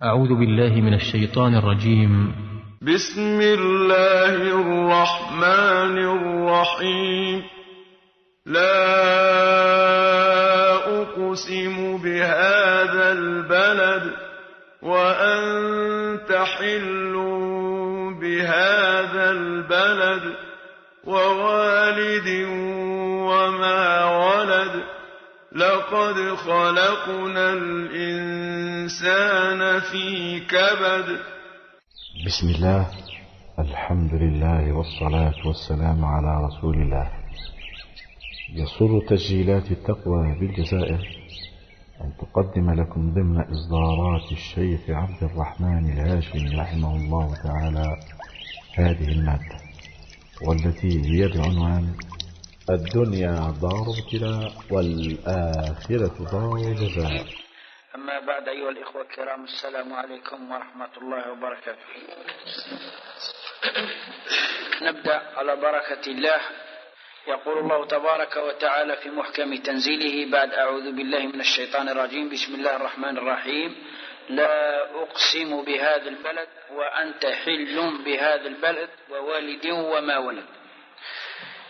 أعوذ بالله من الشيطان الرجيم. بسم الله الرحمن الرحيم. لا أقسم بهذا البلد وأنت حل بهذا البلد ووالد وما ولد لقد خلقنا الإنسان في كبد. بسم الله، الحمد لله والصلاة والسلام على رسول الله. يسر تسجيلات التقوى بالجزائر أن تقدم لكم ضمن إصدارات الشيخ عبد الرحمن الهاشمي رحمه الله تعالى هذه المادة، والتي هي بعنوان الدنيا دار ابتلاء والآخرة دار جزاء. أما بعد، أيها الإخوة الكرام، السلام عليكم ورحمة الله وبركاته. نبدأ على بركة الله. يقول الله تبارك وتعالى في محكم تنزيله بعد أعوذ بالله من الشيطان الرجيم: بسم الله الرحمن الرحيم. لا أقسم بهذا البلد وأنت حل بهذا البلد ووالد وما ولد.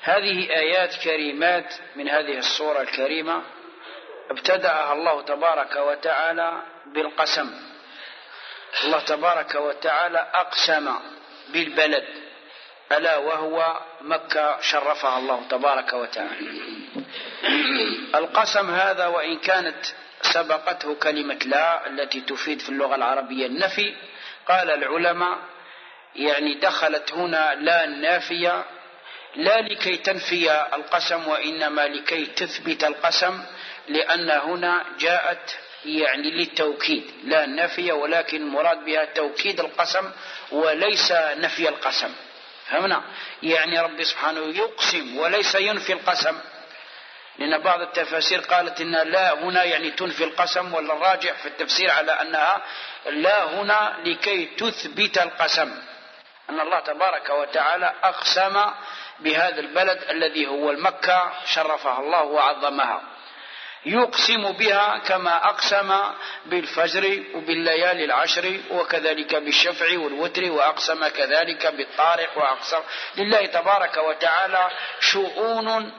هذه آيات كريمات من هذه السورة الكريمة ابتدأها الله تبارك وتعالى بالقسم. الله تبارك وتعالى أقسم بالبلد ألا وهو مكة، شرفها الله تبارك وتعالى. القسم هذا وإن كانت سبقته كلمة لا التي تفيد في اللغة العربية النفي، قال العلماء يعني دخلت هنا لا النافية، لا لكي تنفي القسم وإنما لكي تثبت القسم، لأن هنا جاءت يعني للتوكيد، لا النفي ولكن المراد بها توكيد القسم وليس نفي القسم. فهمنا؟ يعني رب سبحانه يقسم وليس ينفي القسم، لأن بعض التفاسير قالت إن لا هنا يعني تنفي القسم، والراجح في التفسير على أنها لا هنا لكي تثبت القسم، أن الله تبارك وتعالى أقسم بهذا البلد الذي هو المكة، شرفها الله وعظمها. يقسم بها كما أقسم بالفجر وبالليالي العشر وكذلك بالشفع والوتر، وأقسم كذلك بالطارق، وأقسم. لله تبارك وتعالى شؤون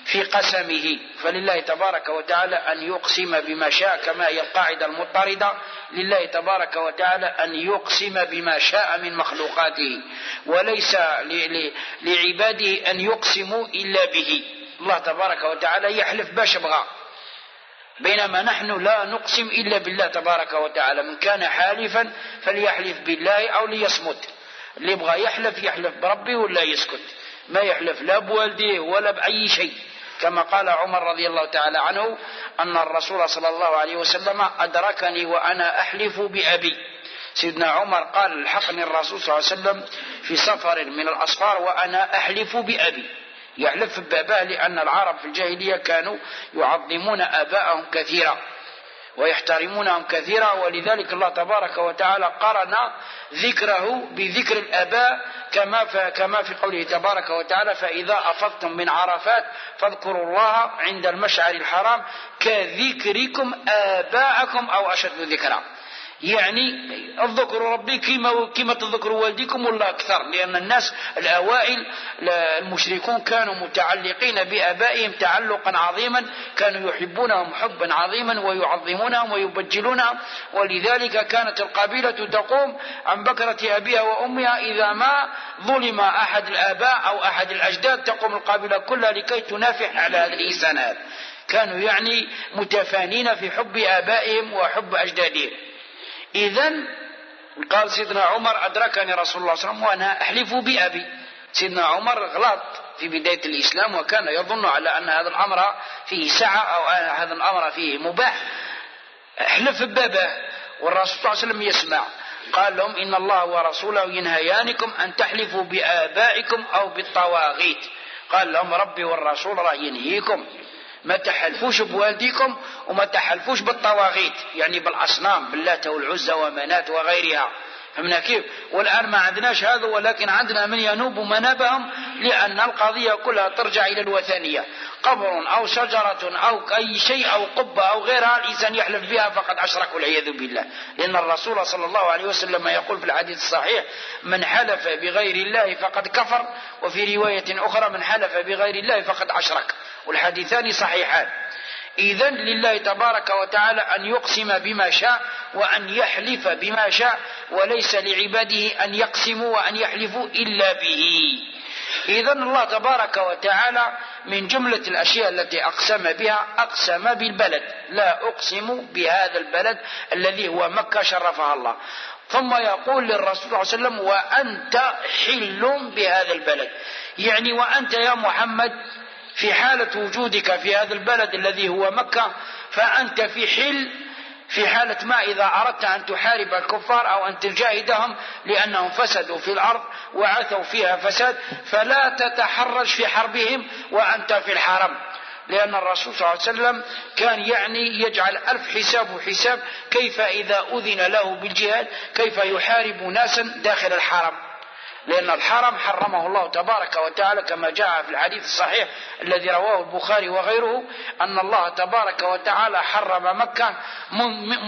في قسمه، فلله تبارك وتعالى أن يقسم بما شاء، كما هي القاعدة المضطردة: لله تبارك وتعالى أن يقسم بما شاء من مخلوقاته، وليس لعباده أن يقسموا إلا به. الله تبارك وتعالى يحلف باش بغى، بينما نحن لا نقسم إلا بالله تبارك وتعالى. من كان حالفا فليحلف بالله أو ليصمت. اللي بغى يحلف بربي ولا يسكت، ما يحلف لا بوالديه ولا بأي شيء، كما قال عمر رضي الله تعالى عنه أن الرسول صلى الله عليه وسلم أدركني وأنا أحلف بأبي. سيدنا عمر قال: الحقني الرسول صلى الله عليه وسلم في سفر من الأسفار وأنا أحلف بأبي، يحلف بأباه، لأن العرب في الجاهلية كانوا يعظمون آباءهم كثيرا ويحترمونهم كثيرا، ولذلك الله تبارك وتعالى قرن ذكره بذكر الآباء، كما في قوله تبارك وتعالى: فإذا أفضتم من عرفات فاذكروا الله عند المشعر الحرام كذكركم آباءكم أو أشد ذكرا. يعني اذكروا ربي كما تذكروا والديكم ولا أكثر، لأن الناس الأوائل المشركون كانوا متعلقين بآبائهم تعلقا عظيما، كانوا يحبونهم حبا عظيما ويعظمونهم ويبجلونهم، ولذلك كانت القبيلة تقوم عن بكرة أبيها وأمها إذا ما ظلم أحد الآباء أو أحد الأجداد، تقوم القبيلة كلها لكي تنافح على هذا الإنسان هذا. كانوا يعني متفانين في حب آبائهم وحب أجدادهم. إذن قال سيدنا عمر: أدركني رسول الله صلى الله عليه وسلم وأنا أحلف بأبي. سيدنا عمر غلط في بداية الإسلام، وكان يظن على أن هذا الأمر فيه سعة أو هذا الأمر فيه مباح، احلف ببابه، والرسول صلى الله عليه وسلم يسمع. قال لهم: إن الله ورسوله ينهيانكم أن تحلفوا بآبائكم أو بالطواغيت. قال لهم: ربي والرسول راه ينهيكم ما تحلفوش بوالديكم وما تحلفوش بالطواغيت، يعني بالأصنام، باللات والعزى ومنات وغيرها. فهمنا كيف؟ والآن ما عندناش هذا، ولكن عندنا من ينوب منابهم، لأن القضية كلها ترجع إلى الوثنية. قبر أو شجرة أو أي شيء أو قبة أو غيرها الإنسان يحلف بها فقد أشرك والعياذ بالله، لأن الرسول صلى الله عليه وسلم يقول في الحديث الصحيح: من حلف بغير الله فقد كفر، وفي رواية أخرى: من حلف بغير الله فقد أشرك، والحديثان صحيحان. إذن لله تبارك وتعالى أن يقسم بما شاء وأن يحلف بما شاء، وليس لعباده أن يقسموا وأن يحلفوا إلا به. إذن الله تبارك وتعالى من جملة الأشياء التي أقسم بها أقسم بالبلد: لا أقسم بهذا البلد الذي هو مكة شرفها الله. ثم يقول للرسول صلى الله عليه وسلم: وأنت حل بهذا البلد، يعني وأنت يا محمد في حالة وجودك في هذا البلد الذي هو مكة فأنت في حل، في حالة ما إذا أردت أن تحارب الكفار أو أن تجاهدهم لأنهم فسدوا في الأرض وعثوا فيها فساد، فلا تتحرج في حربهم وأنت في الحرم. لأن الرسول صلى الله عليه وسلم كان يعني يجعل 1000 حساب وحساب كيف إذا أذن له بالجهاد كيف يحارب ناسا داخل الحرم، لأن الحرم حرمه الله تبارك وتعالى كما جاء في الحديث الصحيح الذي رواه البخاري وغيره أن الله تبارك وتعالى حرم مكة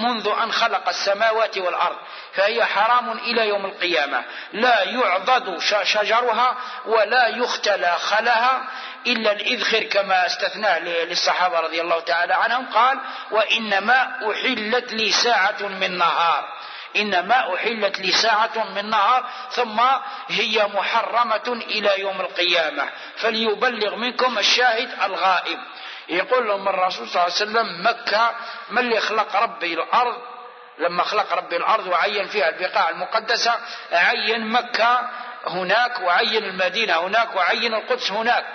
منذ أن خلق السماوات والأرض، فهي حرام إلى يوم القيامة، لا يعضد شجرها ولا يختلى خلها إلا الإذخر كما استثناه للصحابة رضي الله تعالى عنهم. قال: وإنما أحلت لي ساعة من نهار، إنما أحلت لي ساعة من نهار، ثم هي محرمة إلى يوم القيامة، فليبلغ منكم الشاهد الغائب. يقول لهم الرسول صلى الله عليه وسلم: مكة من اللي خلق ربي الأرض، لما خلق ربي الأرض وعين فيها البقاع المقدسة عين مكة هناك وعين المدينة هناك وعين القدس هناك،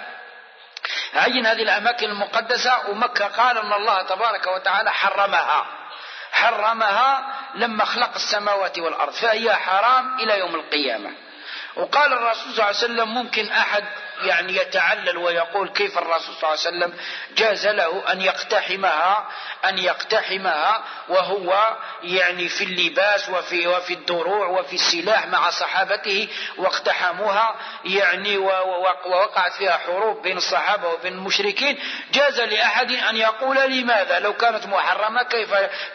عين هذه الأماكن المقدسة. ومكة قال أن الله تبارك وتعالى حرمها لما خلق السماوات والأرض، فهي حرام إلى يوم القيامة. وقال الرسول صلى الله عليه وسلم: ممكن أحد يعني يتعلل ويقول كيف الرسول صلى الله عليه وسلم جاز له أن يقتحمها وهو يعني في اللباس وفي الدروع وفي السلاح مع صحابته، واقتحموها يعني ووقعت فيها حروب بين الصحابة وبين المشركين. جاز لأحد أن يقول: لماذا لو كانت محرمة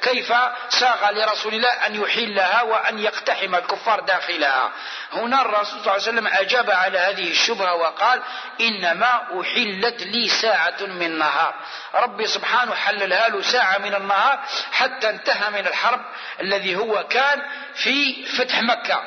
كيف ساغ لرسول الله أن يحلها وأن يقتحم الكفار داخلها؟ هنا الرسول صلى الله عليه وسلم أجاب على هذه الشبهة وقال: إنما أحلت لي ساعة من نهار، ربي سبحانه حللها له ساعة من النهار حتى انتهى من الحرب الذي هو كان في فتح مكة.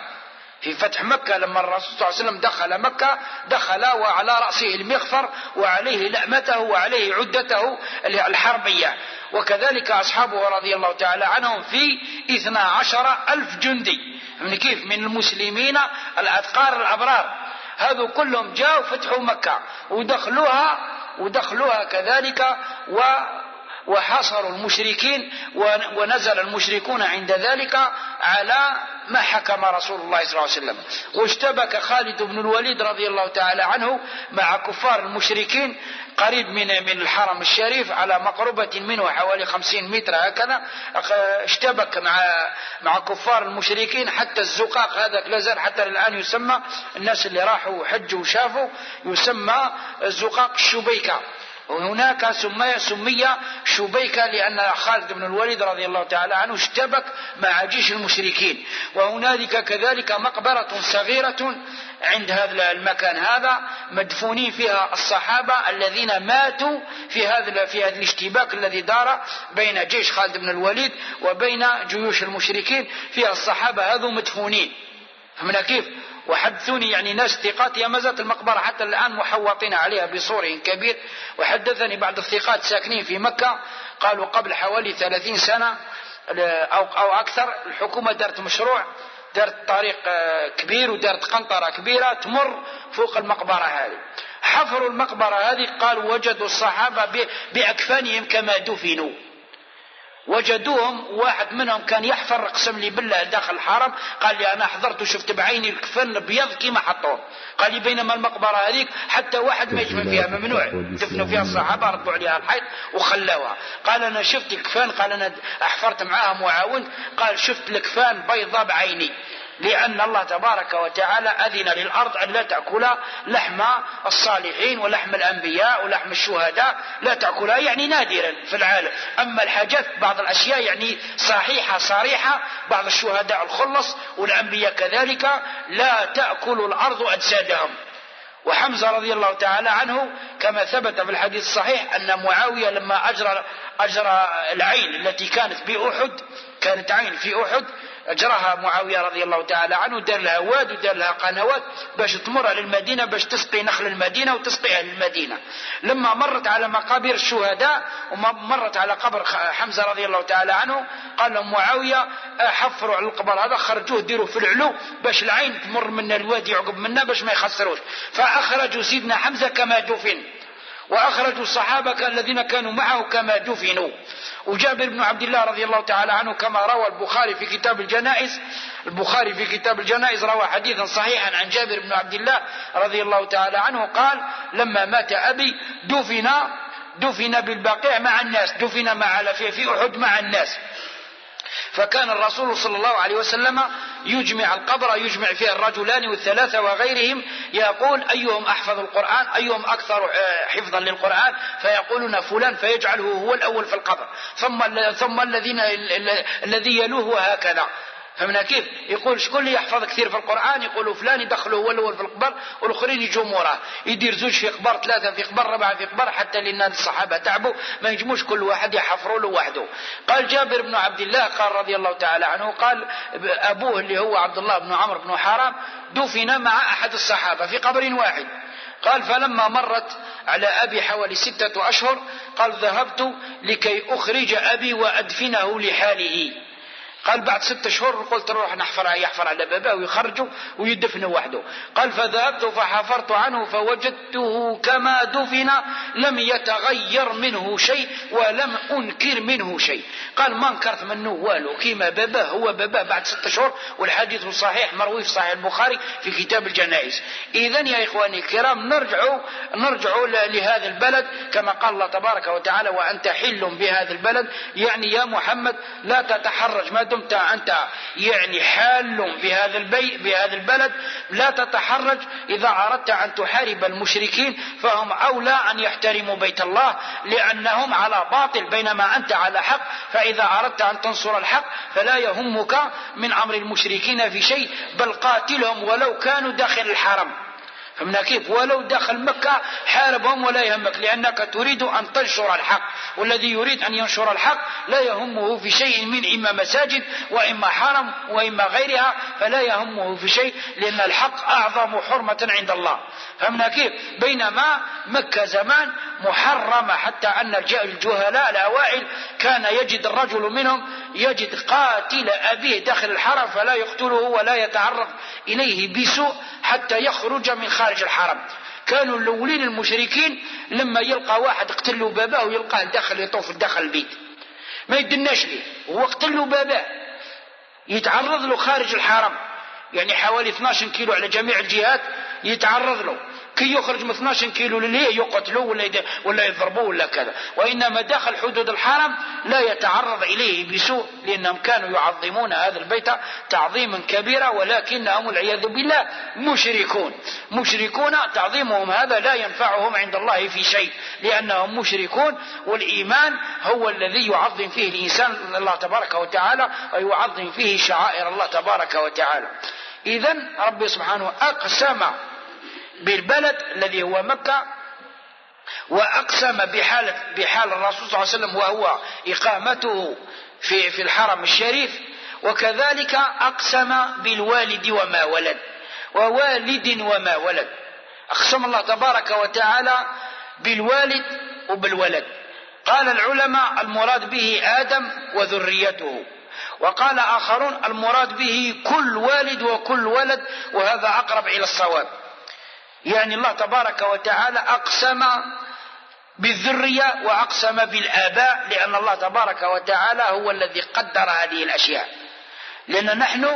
في فتح مكة لما الرسول صلى الله عليه وسلم دخل مكة دخل وعلى رأسه المغفر وعليه لأمته وعليه عدته الحربية، وكذلك أصحابه رضي الله تعالى عنهم في 12,000 جندي من كيف من المسلمين الأتقار الأبرار، هذو كلهم جاءوا فتحوا مكة ودخلوها كذلك وحاصروا المشركين، ونزل المشركون عند ذلك على ما حكم رسول الله صلى الله عليه وسلم. واشتبك خالد بن الوليد رضي الله تعالى عنه مع كفار المشركين قريب من الحرم الشريف على مقربة منه حوالي 50 متر هكذا، اشتبك مع كفار المشركين حتى الزقاق هذا لازال حتى الآن يسمى، الناس اللي راحوا حجوا وشافوا يسمى الزقاق الشبيكة، وهناك سمي شبيكة لأن خالد بن الوليد رضي الله تعالى عنه اشتبك مع جيش المشركين. وهنالك كذلك مقبرة صغيرة عند هذا المكان هذا مدفونين فيها الصحابة الذين ماتوا في هذا الاشتباك الذي دار بين جيش خالد بن الوليد وبين جيوش المشركين، فيها الصحابة هذو مدفونين. فمن كيف؟ وحدثوني يعني ناس ثقات، يا مازالت المقبرة حتى الآن محوطين عليها بسور كبير. وحدثني بعض الثقات ساكنين في مكة قالوا قبل حوالي 30 سنة أو أكثر الحكومة دارت مشروع، دارت طريق كبير ودارت قنطرة كبيرة تمر فوق المقبرة هذه، حفروا المقبرة هذه قالوا وجدوا الصحابة بأكفانهم كما دفنوا، وجدوهم واحد منهم كان يحفر قسم لي بالله داخل الحرم، قال لي أنا حضرت وشفت بعيني الكفن بيض كما حطوه، قال لي بينما المقبرة هذيك حتى واحد ما يدفن فيها، ممنوع دفنوا فيها الصحابة، ردوا عليها الحيط وخلوها. قال أنا شفت الكفان، قال أنا أحفرت معاهم وعاونت، قال شفت الكفان بيضاء بعيني، لأن الله تبارك وتعالى أذن للأرض أن لا تأكل لحم الصالحين ولحم الأنبياء ولحم الشهداء، لا تأكلها يعني نادرا في العالم. أما الحاجات بعض الأشياء يعني صحيحة صريحة، بعض الشهداء الخلص والأنبياء كذلك لا تأكل الأرض أجسادهم. وحمزة رضي الله تعالى عنه كما ثبت في الحديث الصحيح أن معاوية لما أجرى العين التي كانت بأحد، كانت عين في أحد، أجرها معاوية رضي الله تعالى عنه، دار لها واد ودار لها قنوات باش تمر للمدينة باش تسقي نخل المدينة وتسقي أهل المدينة. لما مرت على مقابر الشهداء ومرت على قبر حمزة رضي الله تعالى عنه، قال لهم معاوية حفروا على القبر هذا، خرجوه ديروا في العلو باش العين تمر من الوادي يعقب منا باش ما يخسروش. فأخرجوا سيدنا حمزة كما دفن، وأخرجوا الصحابة الذين كانوا معه كما دفنوا. وجابر بن عبد الله رضي الله تعالى عنه كما روى البخاري في كتاب الجنائز، البخاري في كتاب الجنائز روى حديثا صحيحا عن جابر بن عبد الله رضي الله تعالى عنه قال: لما مات أبي دفن بالبقيع مع الناس، دفن في أحد مع الناس. فكان الرسول صلى الله عليه وسلم يجمع القبر، يجمع فيها الرجلان والثلاثة وغيرهم، يقول: أيهم أحفظ القرآن، أيهم أكثر حفظا للقرآن، فيقولون فلان، فيجعله هو الأول في القبر، ثم الذي يلوه، وهكذا. فمن كيف يقول شكون يحفظ كثير في القرآن، يقولوا فلان يدخله هو الأول في القبر والآخرين يجوا موراه، يدير زوج في قبر، ثلاثة في قبر، ربعة في قبر، حتى لأن الصحابة تعبوا ما يجموش كل واحد يحفروا له وحده. قال جابر بن عبد الله قال رضي الله تعالى عنه، قال أبوه اللي هو عبد الله بن عمرو بن حرام دفن مع أحد الصحابة في قبر واحد. قال: فلما مرت على أبي حوالي 6 أشهر قال: ذهبت لكي أخرج أبي وأدفنه لحاله. قال بعد 6 شهور قلت نروح يحفر على باباه ويخرجه ويدفنه وحده. قال: فذهبت فحفرت عنه فوجدته كما دفن، لم يتغير منه شيء ولم أنكر منه شيء. قال: ما انكرت منه والو، كيما باباه هو باباه بعد 6 شهور، والحديث صحيح مروي في صحيح البخاري في كتاب الجنائز. إذن يا إخواني الكرام نرجع لهذا البلد كما قال الله تبارك وتعالى: وأنت حل بهذا البلد، يعني يا محمد لا تتحرج ما دمت أنت يعني حال بهذا البلد، لا تتحرج. إذا أردت أن تحارب المشركين فهم أولى أن يحترموا بيت الله لأنهم على باطل بينما أنت على حق. فإذا أردت أن تنصر الحق فلا يهمك من أمر المشركين في شيء، بل قاتلهم ولو كانوا داخل الحرم. فمن كيف ولو داخل مكة حاربهم ولا يهمك، لأنك تريد أن تنشر الحق، والذي يريد أن ينشر الحق لا يهمه في شيء من إما مساجد وإما حرم وإما غيرها، فلا يهمه في شيء، لأن الحق أعظم حرمة عند الله. فمن كيف بينما مكة زمان محرمة، حتى أن الجهلاء الأوائل كان يجد الرجل منهم يجد قاتل أبيه داخل الحرم فلا يقتله ولا يتعرض إليه بسوء حتى يخرج من خارج الحرم. كانوا الأولين المشركين لما يلقى واحد اقتل له باباه ويلقاه داخل يطوف داخل البيت ما يدناش ليه، هو اقتل له باباه يتعرض له خارج الحرم، يعني حوالي 12 كيلو على جميع الجهات يتعرض له، كي يخرج من 12 كيلو لليه يقتلوه ولا يضربوه ولا كذا. وإنما داخل حدود الحرم لا يتعرض إليه بسوء، لأنهم كانوا يعظمون هذا البيت تعظيما كبيرا، ولكنهم والعياذ بالله مشركون. تعظيمهم هذا لا ينفعهم عند الله في شيء، لأنهم مشركون، والإيمان هو الذي يعظم فيه الإنسان الله تبارك وتعالى ويعظم فيه شعائر الله تبارك وتعالى. إذن رب سبحانه أقسم بالبلد الذي هو مكة، وأقسم بحال الرسول صلى الله عليه وسلم وهو إقامته في الحرم الشريف، وكذلك أقسم بالوالد وما ولد، ووالد وما ولد. أقسم الله تبارك وتعالى بالوالد وبالولد. قال العلماء المراد به آدم وذريته، وقال آخرون المراد به كل والد وكل ولد، وهذا أقرب إلى الصواب. يعني الله تبارك وتعالى أقسم بالذرية وأقسم بالآباء، لأن الله تبارك وتعالى هو الذي قدر هذه الأشياء، لأن نحن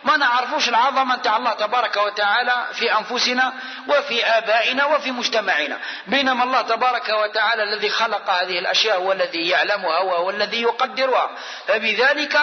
ما نعرفوش العظمة تاع الله تبارك وتعالى في أنفسنا وفي آبائنا وفي مجتمعنا، بينما الله تبارك وتعالى الذي خلق هذه الأشياء هو الذي يعلمها وهو الذي يقدرها، فبذلك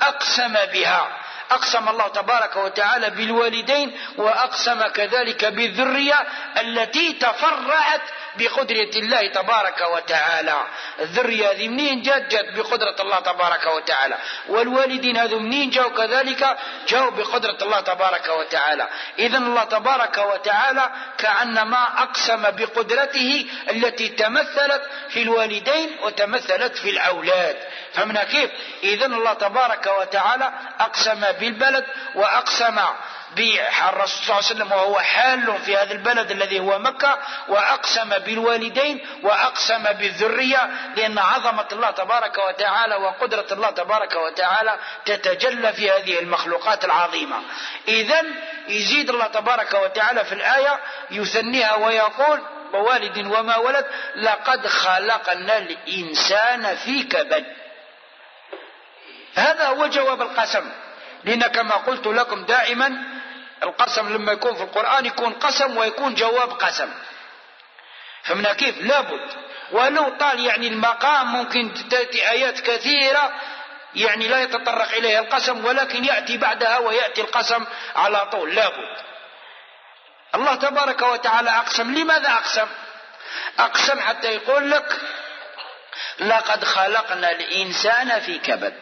أقسم بها. أقسم الله تبارك وتعالى بالوالدين، وأقسم كذلك بالذرية التي تفرعت بقدرة الله تبارك وتعالى. الذرية هذه منين جات بقدرة الله تبارك وتعالى، والوالدين هذو منين جاءوا كذلك جاءوا بقدرة الله تبارك وتعالى. إذن الله تبارك وتعالى كأنما أقسم بقدرته التي تمثلت في الوالدين وتمثلت في الأولاد. فهمنا كيف؟ إذن الله تبارك وتعالى أقسم بالبلد، وأقسم بالرسول صلى الله عليه وسلم وهو حال في هذا البلد الذي هو مكة، وأقسم بالوالدين، وأقسم بالذرية، لأن عظمة الله تبارك وتعالى وقدرة الله تبارك وتعالى تتجلى في هذه المخلوقات العظيمة. إذن يزيد الله تبارك وتعالى في الآية يثنيها ويقول ووالد وما ولد لقد خلقنا الإنسان في كبد. هذا هو جواب القسم، لأن كما قلت لكم دائما القسم لما يكون في القرآن يكون قسم ويكون جواب قسم. فمن كيف لابد، ولو طال يعني المقام ممكن تأتي آيات كثيرة يعني لا يتطرق إليها القسم، ولكن يأتي بعدها ويأتي القسم على طول لابد. الله تبارك وتعالى أقسم. لماذا أقسم؟ أقسم حتى يقول لك لقد خلقنا الإنسان في كبد.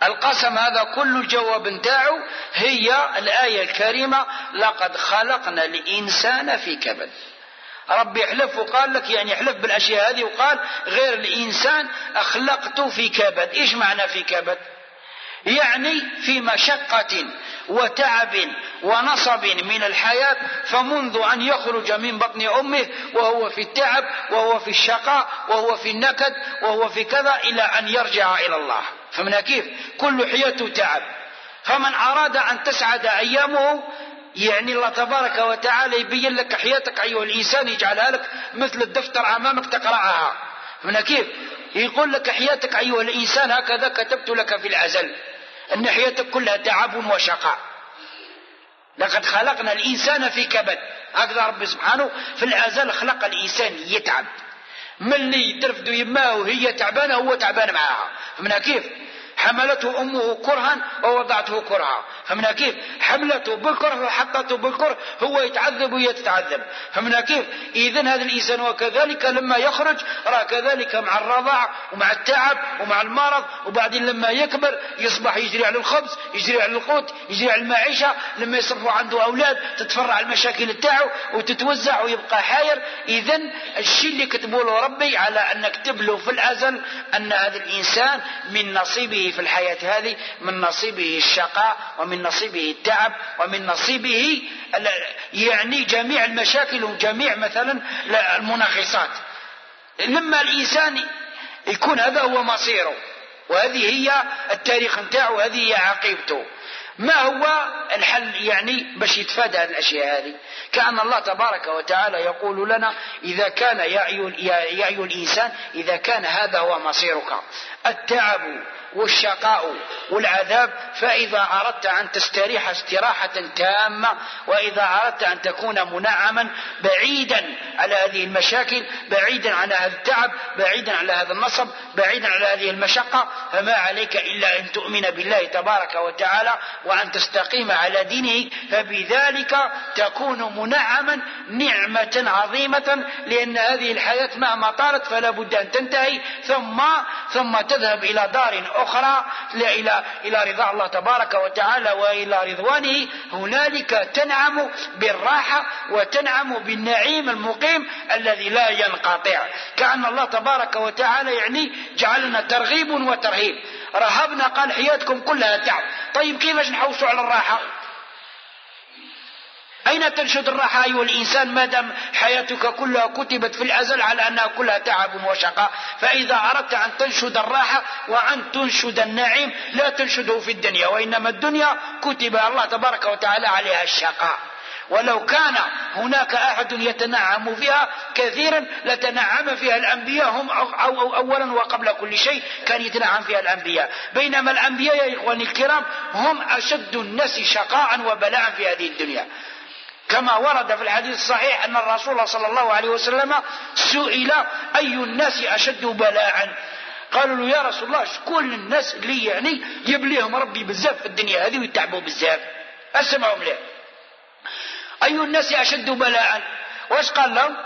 القسم هذا كل الجواب نتاعو هي الآية الكريمة لقد خلقنا الإنسان في كبد. ربي يحلف وقال لك يعني يحلف بالأشياء هذه وقال غير الإنسان أخلقته في كبد. إيش معنى في كبد؟ يعني في مشقة وتعب ونصب من الحياة، فمنذ أن يخرج من بطن أمه وهو في التعب وهو في الشقاء وهو في النكد وهو في كذا إلى أن يرجع إلى الله. فمن كيف؟ كل حياته تعب. فمن أراد أن تسعد أيامه يعني الله تبارك وتعالى يبين لك حياتك أيها الإنسان، يجعلها لك مثل الدفتر أمامك تقرأها. فمن كيف؟ يقول لك حياتك أيها الإنسان هكذا كتبت لك في الأزل أن حياتك كلها تعب وشقاء. لقد خلقنا الإنسان في كبد. هكذا رب سبحانه في الأزل خلق الإنسان يتعب، من اللي ترفد يماه وهي تعبانة هو تعبان معها. فمن كيف؟ حملته أمه كرها ووضعته كرها. فمن كيف؟ حملته بالكره وحطته بالكره، هو يتعذب وهي تتعذب. فمن كيف؟ إذن هذا الإنسان وكذلك لما يخرج رأى كذلك مع الرضاع ومع التعب ومع المرض، وبعدين لما يكبر يصبح يجري على الخبز، يجري على القوت، يجري على المعيشة. لما يصرفوا عنده أولاد تتفرع المشاكل بتاعه وتتوزع ويبقى حاير. إذن الشيء اللي كتبوا له ربي على أن نكتب له في الأزل أن هذا الإنسان من نصيبه في الحياة هذه، من نصيبه الشقاء ومن نصيبه التعب ومن نصيبه يعني جميع المشاكل وجميع مثلا المنغصات. لما الإنسان يكون هذا هو مصيره وهذه هي التاريخ نتاعه وهذه هي عقيبته، ما هو الحل يعني باش يتفادى هذه الأشياء هذه؟ كأن الله تبارك وتعالى يقول لنا إذا كان يا أيها الإنسان إذا كان هذا هو مصيرك التعب والشقاء والعذاب، فإذا أردت أن تستريح استراحة تامة، وإذا أردت أن تكون منعما بعيدا على هذه المشاكل، بعيدا على هذا التعب، بعيدا على هذا النصب، بعيدا على هذه المشقة، فما عليك إلا أن تؤمن بالله تبارك وتعالى وأن تستقيم على دينه، فبذلك تكون منعما نعمة عظيمة. لأن هذه الحياة مهما طالت فلا بد أن تنتهي، ثم تذهب إلى دار أخرى إلى رضا الله تبارك وتعالى وإلى رضوانه. هنالك تنعم بالراحة وتنعم بالنعيم المقيم الذي لا ينقطع. كأن الله تبارك وتعالى يعني جعلنا ترغيب وترهيب. رهبنا قال حياتكم كلها تعب، طيب كيفاش نحوسوا على الراحة؟ أين تنشد الراحة أيها الإنسان ما دام حياتك كلها كتبت في الأزل على أنها كلها تعب وشقاء؟ فإذا أردت أن تنشد الراحة وأن تنشد النعيم لا تنشده في الدنيا، وإنما الدنيا كتب الله تبارك وتعالى عليها الشقاء. ولو كان هناك أحد يتنعم فيها كثيرا لتنعم فيها الأنبياء، هم أولا وقبل كل شيء كان يتنعم فيها الأنبياء. بينما الأنبياء يا إخواني الكرام هم أشد الناس شقاء وبلاء في هذه الدنيا، كما ورد في الحديث الصحيح أن الرسول صلى الله عليه وسلم سئل أي الناس أشد بلاء؟ قالوا له يا رسول الله شكون الناس اللي يعني يبليهم ربي بزاف في الدنيا هذه ويتعبوا بزاف؟ اسمعوا مليح. أي الناس أشد بلاء؟ واش قال لهم؟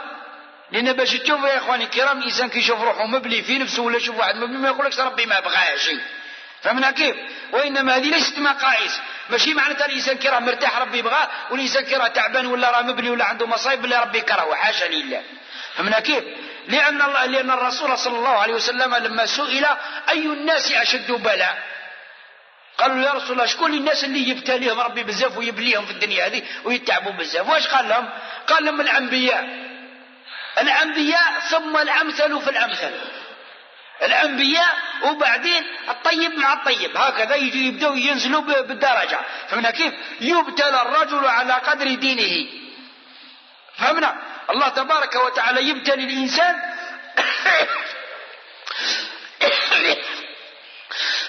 لأن باش تشوفوا يا إخواني الكرام الإنسان كي يشوف روحه مبلي في نفسه ولا يشوف واحد مبلي ما يقولكش ربي ما بغاش. فهمنا كيف؟ وإنما هذه ليست مقاييس. ماشي معناتها الإنسان كي راه مرتاح ربي بغاه، والإنسان كي راه تعبان ولا راه مبلي ولا عنده مصايب ولا ربي كرهه، حاشا لله. فهمنا كيف؟ لأن الرسول صلى الله عليه وسلم لما سئل أي الناس أشد بلاء قالوا يا رسول الله شكون الناس اللي يبتليهم ربي بزاف ويبليهم في الدنيا هذه ويتعبوا بزاف؟ واش قال لهم؟ قال لهم الأنبياء ثم الأمثل في الأمثل. الأنبياء وبعدين الطيب مع الطيب، هكذا يبدأوا ينزلوا بالدرجة. فهمنا كيف؟ يبتلى الرجل على قدر دينه. فهمنا؟ الله تبارك وتعالى يبتلي الإنسان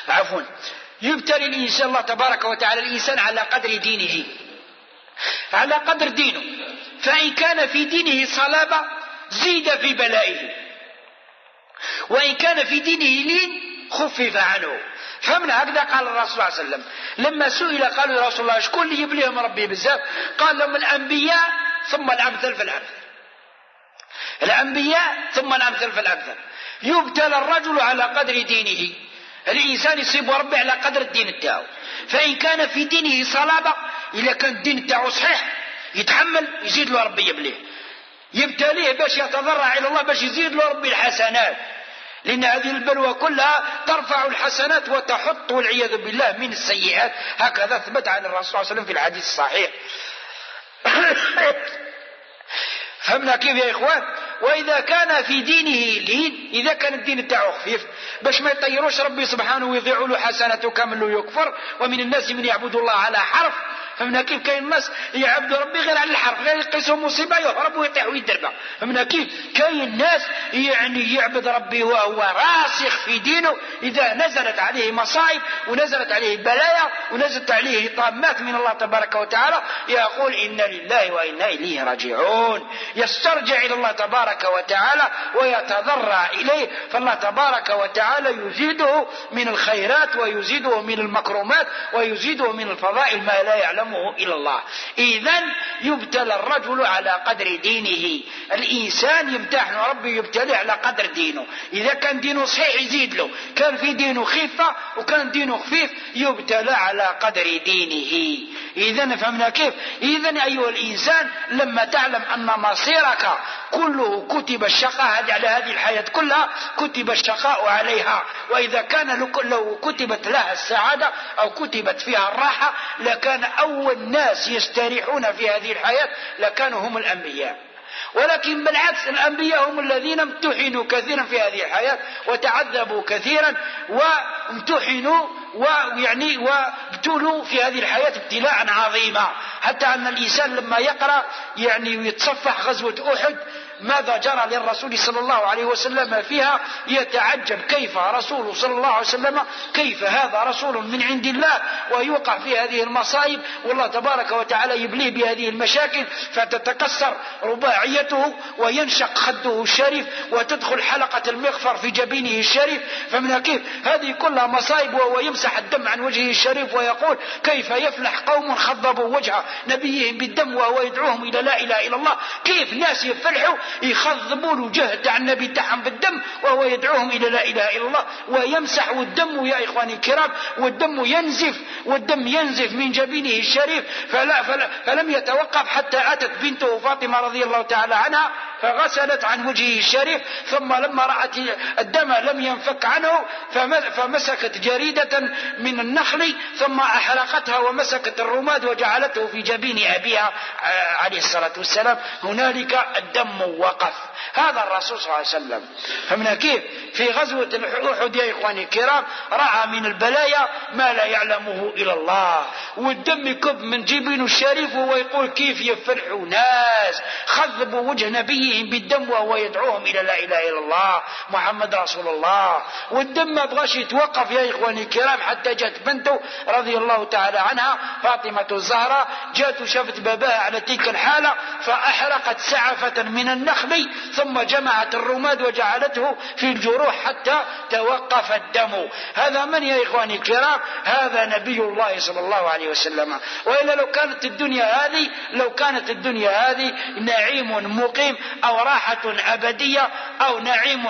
عفوا يبتلي الإنسان الله تبارك وتعالى الإنسان على قدر دينه، على قدر دينه. فإن كان في دينه صلابة زيد في بلائه، وإن كان في دينه لين خفف عنه. فهمنا؟ هكذا قال الرسول صلى الله عليه وسلم لما سئل قالوا يا رسول الله شكون اللي يبليهم ربي بزاف؟ قال لهم الأنبياء ثم الأمثل فالأمثل. الأنبياء ثم الأمثل فالأمثل. يبتلى الرجل على قدر دينه، الإنسان يصيب ربي على قدر الدين تاعو. فإن كان في دينه صلابة، إذا كان الدين تاعو صحيح يتحمل يزيد له ربي يبليه، يبتليه باش يتضرع إلى الله باش يزيد له ربي الحسنات، لأن هذه البلوى كلها ترفع الحسنات وتحط والعياذ بالله من السيئات. هكذا ثبت عن الرسول صلى الله عليه وسلم في الحديث الصحيح. فهمنا كيف يا إخوان؟ وإذا كان في دينه لين، إذا كان الدين تاعو خفيف باش ما يطيروش ربي سبحانه ويضيعوا له حسناته كامل ويكفر. ومن الناس من يعبد الله على حرف. فهمنا كيف؟ كاين الناس يعبدوا ربي غير على الحرف، غير يقيسهم مصيبه يهرب ويطيح ويدربع. فهمنا كيف؟ كاين الناس يعني يعبد ربي وهو راسخ في دينه، اذا نزلت عليه مصائب ونزلت عليه بلايا ونزلت عليه طامات من الله تبارك وتعالى يقول انا لله وانا اليه راجعون، يسترجع الى الله تبارك وتعالى ويتضرع اليه. فالله تبارك وتعالى يزيده من الخيرات ويزيده من المكرمات ويزيده من الفضائل ما لا يعلمه إلى الله. إذن يبتلى الرجل على قدر دينه. الإنسان يمتحن ربي يبتليه على قدر دينه. إذا كان دينه صحيح يزيد له، كان في دينه خفة وكان دينه خفيف يبتلى على قدر دينه. إذن فهمنا كيف؟ إذن أيها الإنسان لما تعلم أن مصيرك كله كتب الشقاء على هذه الحياة كلها كتب الشقاء عليها، وإذا كان لو كتبت لها السعادة أو كتبت فيها الراحة لكان أول ناس يستريحون في هذه الحياة لكانوا هم الأنبياء. ولكن بالعكس الأنبياء هم الذين امتحنوا كثيرا في هذه الحياة وتعذبوا كثيرا وامتحنوا وابتلوا في هذه الحياة ابتلاء عظيما، حتى أن الإنسان لما يقرأ ويتصفح غزوة أحد ماذا جرى للرسول صلى الله عليه وسلم فيها يتعجب كيف رسول صلى الله عليه وسلم، كيف هذا رسول من عند الله ويوقع في هذه المصائب والله تبارك وتعالى يبليه بهذه المشاكل فتتكسر رباعيته وينشق خده الشريف وتدخل حلقة المغفر في جبينه الشريف. فمن كيف هذه كلها مصائب وهو يمسح الدم عن وجهه الشريف ويقول كيف يفلح قوم خضبوا وجه نبيهم بالدم وهو يدعوهم إلى لا إله إلا الله. كيف ناس يفلحوا يخضبوا له جهد عن النبي تاعهم بالدم وهو يدعوهم إلى لا إله إلا الله ويمسح والدم يا إخواني الكرام والدم ينزف من جبينه الشريف. فلم يتوقف حتى أتت بنته فاطمة رضي الله تعالى عنها فغسلت عن وجهه الشريف، ثم لما رأت الدم لم ينفك عنه فمسكت جريدة من النخل ثم أحرقتها ومسكت الرماد وجعلته في جبين أبيها عليه الصلاة والسلام. هنالك الدم وقف. هذا الرسول صلى الله عليه وسلم. فمن كيف في غزوة أحد يا إخواني الكرام رأى من البلايا ما لا يعلمه إلا الله، والدم يكب من جبينه الشريف وهو يقول كيف يفرحوا ناس خضبوا وجه نبيه يفديهم بالدم وهو يدعوهم إلى لا إله إلا الله محمد رسول الله. والدم ما بغاش يتوقف يا إخواني الكرام حتى جاءت بنته رضي الله تعالى عنها فاطمة الزهراء، جاءت وشافت باباها على تلك الحالة فأحرقت سعفة من النخل ثم جمعت الرماد وجعلته في الجروح حتى توقف الدم. هذا من يا إخواني الكرام؟ هذا نبي الله صلى الله عليه وسلم. وإلا لو كانت الدنيا هذه نعيم مقيم أو راحة أبدية أو نعيم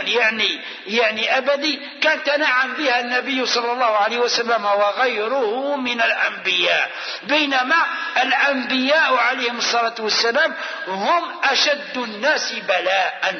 يعني أبدي كان تنعم بها النبي صلى الله عليه وسلم وغيره من الأنبياء. بينما الأنبياء عليهم الصلاة والسلام هم أشد الناس بلاء،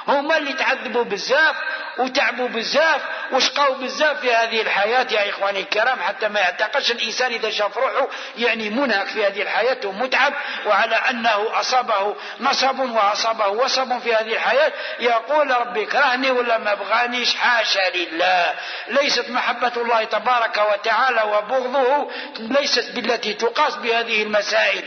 هم اللي تعذبوا بزاف وتعبوا بزاف وشقوا بزاف في هذه الحياة يا إخواني الكرام، حتى ما يعتقدش الإنسان إذا شاف روحه يعني منهك في هذه الحياة ومتعب وعلى أنه أصابه نصب وأصابه وصب في هذه الحياة يقول ربي اكرهني ولا ما بغانيش. حاشا لله، ليست محبة الله تبارك وتعالى وبغضه ليست بالتي تقاس بهذه المسائل.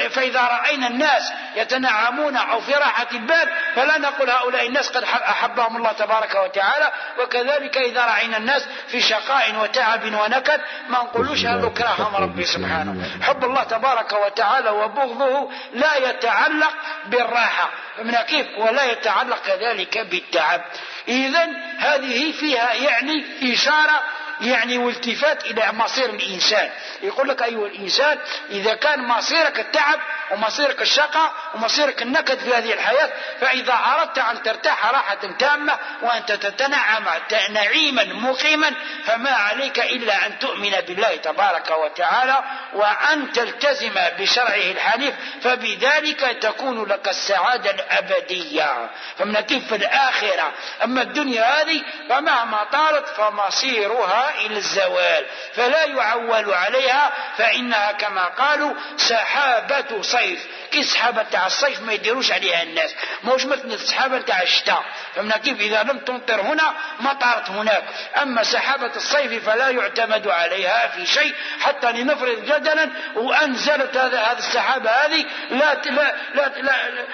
فإذا رأينا الناس يتنعمون أو في راحة البال فلا نقول هؤلاء الناس قد أحبهم الله تبارك وتعالى، وكذلك إذا رأينا الناس في شقاء وتعب ونكد ما نقولوش هذا كرههم ربي سبحانه. حب الله تبارك وتعالى وبغضه لا يتعلق بالراحة من كيف ولا يتعلق كذلك بالتعب. إذن هذه فيها يعني إشارة يعني والتفات إلى مصير الإنسان. يقول لك أيها الإنسان إذا كان مصيرك التعب ومصيرك الشقاء ومصيرك النكد في هذه الحياة، فإذا أردت أن ترتاح راحة تامة وأنت تتنعم نعيما مقيما فما عليك إلا أن تؤمن بالله تبارك وتعالى وأن تلتزم بشرعه الحنيف، فبذلك تكون لك السعادة الأبدية. فمن كيف الآخرة. أما الدنيا هذه فمهما طالت فمصيرها إلى الزوال فلا يعول عليها، فإنها كما قالوا سحابة صيف. كي السحابة تاع الصيف ما يديروش عليها الناس، موش مثل السحابة تاع الشتاء. فمن كيف إذا لم تمطر هنا مطرت هناك. أما سحابة الصيف فلا يعتمد عليها في شيء، حتى لنفرض جدلا وأنزلت هذه السحابة هذه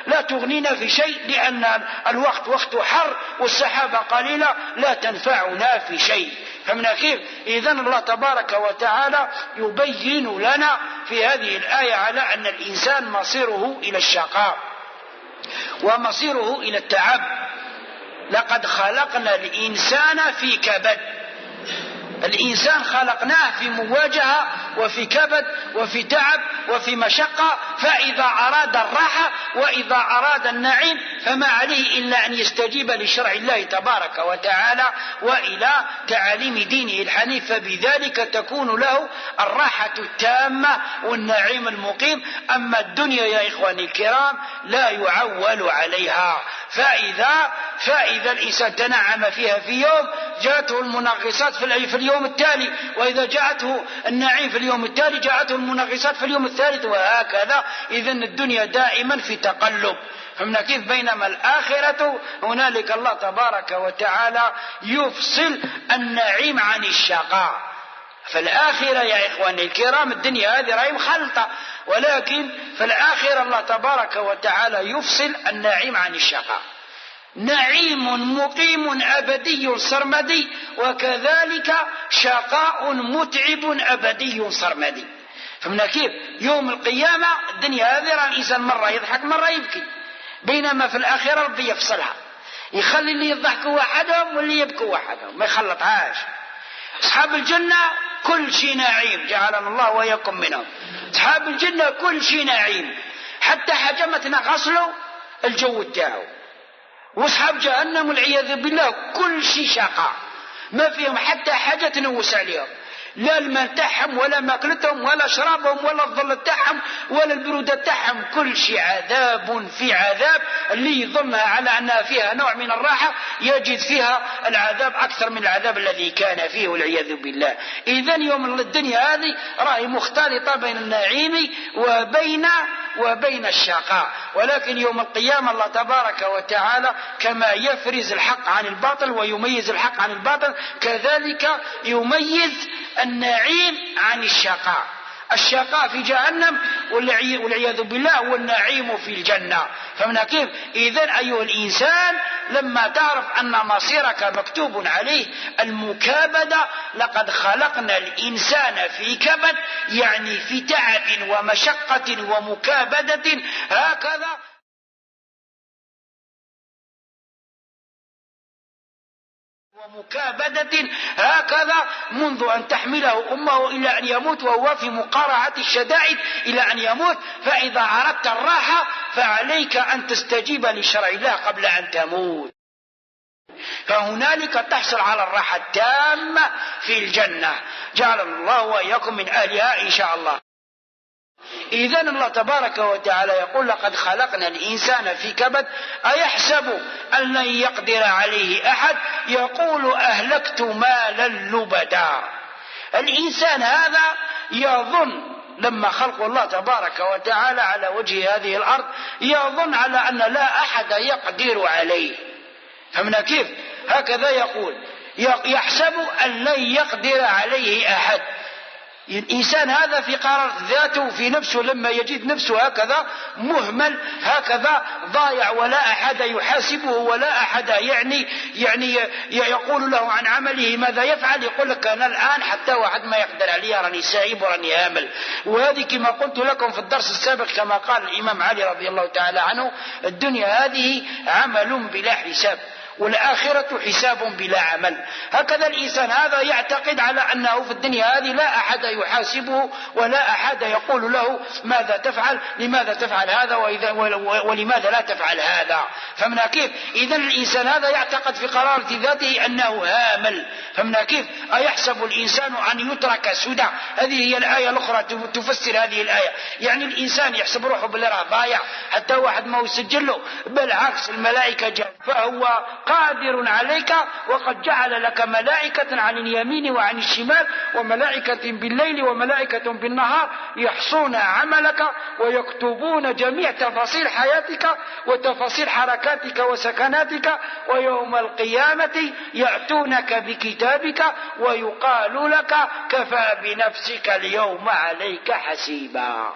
لا تغنينا في شيء، لأن الوقت وقت حر والسحابة قليلة لا تنفعنا في شيء. فمن كيف إذن الله تبارك وتعالى يبين لنا في هذه الآية على أن الإنسان مصيره إلى الشقاء ومصيره إلى التعب. لقد خلقنا الإنسان في كبد. الإنسان خلقناه في مواجهة وفي كبد وفي تعب وفي مشقة، فإذا أراد الراحة وإذا أراد النعيم فما عليه إلا أن يستجيب لشرع الله تبارك وتعالى وإلى تعاليم دينه الحنيف، فبذلك تكون له الراحة التامة والنعيم المقيم. أما الدنيا يا إخواني الكرام لا يعول عليها، فإذا الإنسان تنعم فيها في يوم جاءته المنغصات في اليوم التالي، وإذا جاءته النعيم في اليوم التالي جاءته المنغصات في اليوم الثالث، وهكذا. إذن الدنيا دائما في تقلب. فمن كيف بينما الآخرة هنالك الله تبارك وتعالى يفصل النعيم عن الشقاء. فالآخرة يا إخواني الكرام الدنيا هذه راهي مخلطة، ولكن في الآخرة الله تبارك وتعالى يفصل النعيم عن الشقاء. نعيم مقيم أبدي سرمدي، وكذلك شقاء متعب أبدي سرمدي. فمن كيف يوم القيامة الدنيا هذه راه الإنسان مرة يضحك مرة يبكي، بينما في الآخرة ربي يفصلها، يخلي اللي يضحكوا وحدهم واللي يبكوا وحدهم، ما يخلطهاش. أصحاب الجنة كل شيء نعيم، جعلنا الله وإياكم منهم. أصحاب الجنة كل شيء نعيم، حتى حجمتنا غسلوا الجو تاعو. واصحاب جهنم والعياذ بالله كل شيء شقاء، ما فيهم حتى حاجة تنوس عليهم، لا الماء تاعهم ولا ماكلتهم ولا شرابهم ولا الظل تاعهم ولا البرودة تاعهم، كل شيء عذاب في عذاب. اللي يظنها على أنها فيها نوع من الراحة يجد فيها العذاب أكثر من العذاب الذي كان فيه والعياذ بالله. إذن يوم الدنيا هذه راهي مختلطة بين النعيم وبين الشقاء، ولكن يوم القيامة الله تبارك وتعالى كما يفرز الحق عن الباطل ويميز الحق عن الباطل، كذلك يميز النعيم عن الشقاء. الشقاء في جهنم والعياذ بالله والنعيم في الجنة. فمن كيف؟ إذن أيها الإنسان لما تعرف أن مصيرك مكتوب عليه المكابدة، لقد خلقنا الإنسان في كبد، يعني في تعب ومشقة ومكابدة، هكذا منذ أن تحمله أمه إلى أن يموت، وهو في مقارعة الشدائد إلى أن يموت. فإذا أردت الراحة فعليك أن تستجيب لشرع الله قبل أن تموت، فهنالك تحصل على الراحة التامة في الجنة. جعل الله وإياكم من أهلها إن شاء الله. إذن الله تبارك وتعالى يقول لقد خلقنا الإنسان في كبد أيحسب أن لن يقدر عليه أحد، يقول أهلكت مالا لبدا. الإنسان هذا يظن لما خلق الله تبارك وتعالى على وجه هذه الأرض يظن على أن لا أحد يقدر عليه. فمن كيف؟ هكذا يقول يحسب أن لن يقدر عليه أحد. الإنسان هذا في قرار ذاته في نفسه لما يجد نفسه هكذا مهمل، هكذا ضايع، ولا أحد يحاسبه ولا أحد يعني يقول له عن عمله ماذا يفعل، يقول لك أنا الآن حتى واحد ما يقدر علي، راني سعيب وراني هامل. وهذه كما قلت لكم في الدرس السابق كما قال الإمام علي رضي الله تعالى عنه: الدنيا هذه عمل بلا حساب، والآخرة حساب بلا عمل. هكذا الإنسان هذا يعتقد على أنه في الدنيا هذه لا أحد يحاسبه ولا أحد يقول له ماذا تفعل، لماذا تفعل هذا ولماذا لا تفعل هذا. فمن كيف؟ إذن الإنسان هذا يعتقد في قرارة ذاته أنه هامل. فمن كيف؟ أيحسب الإنسان أن يترك سدى. هذه هي الآية الأخرى تفسر هذه الآية. يعني الإنسان يحسب روحه بالله ضايع حتى واحد ما يسجل له، بل عكس، الملائكة جاء فهو قادر عليك، وقد جعل لك ملائكة عن اليمين وعن الشمال، وملائكة بالليل وملائكة بالنهار يحصون عملك ويكتبون جميع تفاصيل حياتك وتفاصيل حركاتك وسكناتك، ويوم القيامة يأتونك بكتابك ويقال لك كفى بنفسك اليوم عليك حسيبا.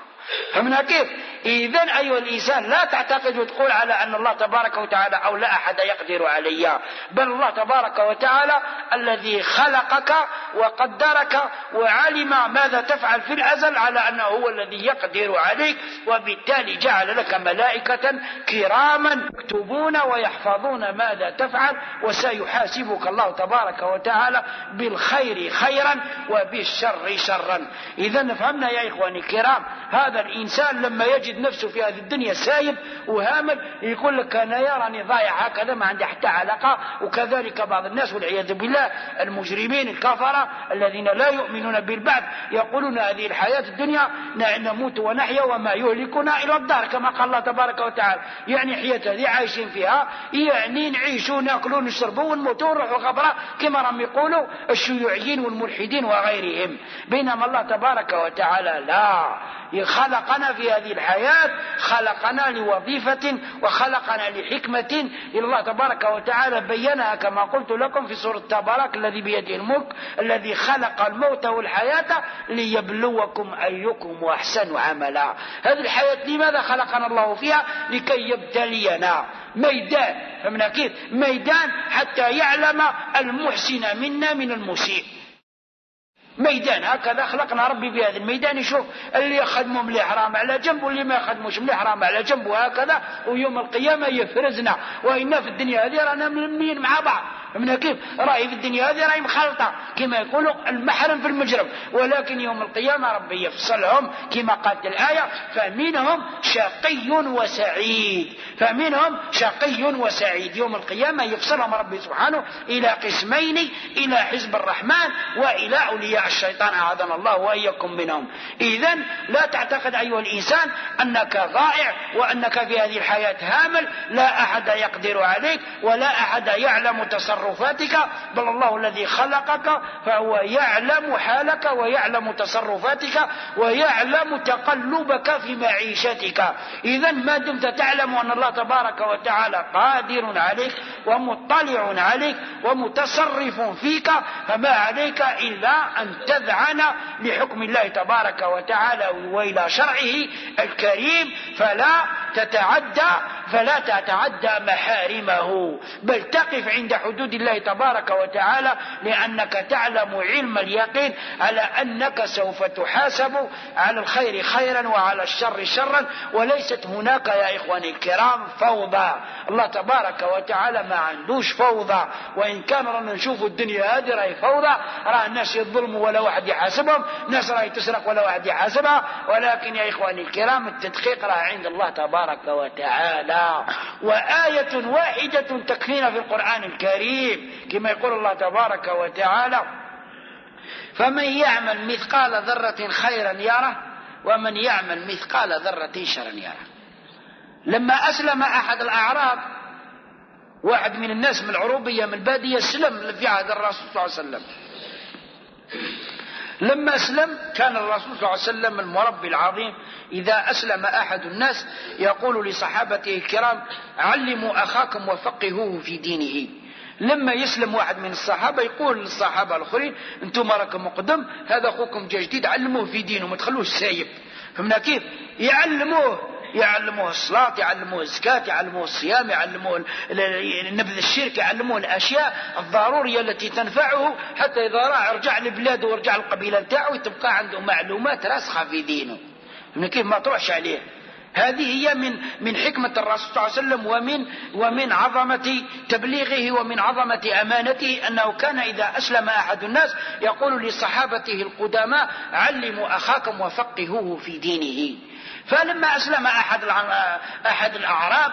فمن كيف؟ إذن أيها الإنسان لا تعتقد وتقول على أن الله تبارك وتعالى أو لا أحد يقدر علي، بل الله تبارك وتعالى الذي خلقك وقدرك وعلم ماذا تفعل في الأزل على أنه هو الذي يقدر عليك، وبالتالي جعل لك ملائكة كراما يكتبون ويحفظون ماذا تفعل، وسيحاسبك الله تبارك وتعالى بالخير خيرا وبالشر شرا. إذن فهمنا يا إخواني الكرام، هذا الإنسان لما يجد نفسه في هذه الدنيا سايب وهامل يقول لك أنا يراني ضايع هكذا ما عندي حتى علاقة. وكذلك بعض الناس والعياذ بالله المجرمين الكفرة الذين لا يؤمنون بالبعث يقولون هذه الحياة الدنيا نموت ونحيا وما يهلكنا إلى الدار، كما قال الله تبارك وتعالى. يعني حياة هذه عايشين فيها، يعني نعيشون نأكلون نشربون ونموتون نروحوا غبرة كما راهم يقولوا الشيوعيين والملحدين وغيرهم. بينما الله تبارك وتعالى لا، خلقنا في هذه الحياة، خلقنا لوظيفة وخلقنا لحكمة. الله تبارك وتعالى بينها كما قلت لكم في سورة تبارك الذي بيده الملك الذي خلق الموت والحياة ليبلوكم أيكم أحسن عملا. هذه الحياة لماذا خلقنا الله فيها؟ لكي يبتلينا. ميدان، فمن كيف؟ ميدان حتى يعلم المحسن منا من المسيء. ميدان هكذا خلقنا ربي بهذا الميدان يشوف اللي يخدمه مليح رام على جنب واللي ما يخدموش مليح رام على جنب، وهكذا ويوم القيامة يفرزنا. وإنا في الدنيا هذه رانا ملمين مع بعض. من كيف؟ رأي في الدنيا هذه رأي مخلطة كما يقولوا المحرم في المجرم، ولكن يوم القيامة ربي يفصلهم كما قالت الآية: فمنهم شقي وسعيد. فمنهم شقي وسعيد. يوم القيامة يفصلهم ربي سبحانه إلى قسمين: إلى حزب الرحمن وإلى أولياء الشيطان، أعاذنا الله وإياكم منهم. إذن لا تعتقد أيها الإنسان أنك ضائع وأنك في هذه الحياة هامل، لا أحد يقدر عليك ولا أحد يعلم تصرفاتك تصرفاتك، بل الله الذي خلقك فهو يعلم حالك ويعلم تصرفاتك ويعلم تقلبك في معيشتك. إذن ما دمت تعلم أن الله تبارك وتعالى قادر عليك ومطلع عليك ومتصرف فيك، فما عليك إلا أن تذعن لحكم الله تبارك وتعالى وإلى شرعه الكريم، فلا تتعدى محارمه، بل تقف عند حدود الله تبارك وتعالى، لأنك تعلم علم اليقين على أنك سوف تحاسب على الخير خيرا وعلى الشر شرا، وليست هناك يا إخواني الكرام فوضى. الله تبارك وتعالى ما عندوش فوضى، وإن كان رانا نشوف الدنيا هذه راهي فوضى، راه الناس يظلموا ولا واحد يحاسبهم، الناس راهي تسرق ولا واحد يحاسبها، ولكن يا إخواني الكرام التدقيق راه عند الله تبارك وتعالى. وآية واحدة تكفينا في القرآن الكريم كما يقول الله تبارك وتعالى: فمن يعمل مثقال ذرة خيرا يره ومن يعمل مثقال ذرة شرا يره. لما أسلم أحد الأعراب، واحد من الناس من العروبية من البادية، سلم في عهد الرسول صلى الله عليه وسلم. لما أسلم كان الرسول صلى الله عليه وسلم المربي العظيم إذا أسلم أحد الناس يقول لصحابته الكرام: علموا أخاكم وفقهوه في دينه. لما يسلم واحد من الصحابة يقول للصحابة الآخرين: أنتم راكم مقدم، هذا أخوكم جاي جديد، علموه في دينه، ما تخلوش سايب. فهمنا كيف؟ يعلموه الصلاة، يعلموه الزكاة، يعلموه الصيام، يعلموه نبذ الشرك، يعلموه الأشياء الضرورية التي تنفعه، حتى إذا راح يرجع لبلاده ويرجع القبيلة نتاعو تبقى عنده معلومات راسخة في دينه. فهمنا كيف؟ ما تروحش عليه. هذه هي من حكمة الرسول صلى الله عليه وسلم ومن عظمة تبليغه ومن عظمة أمانته، أنه كان إذا أسلم أحد الناس يقول لصحابته القدماء: علموا أخاكم وفقهوه في دينه. فلما أسلم أحد الأعراب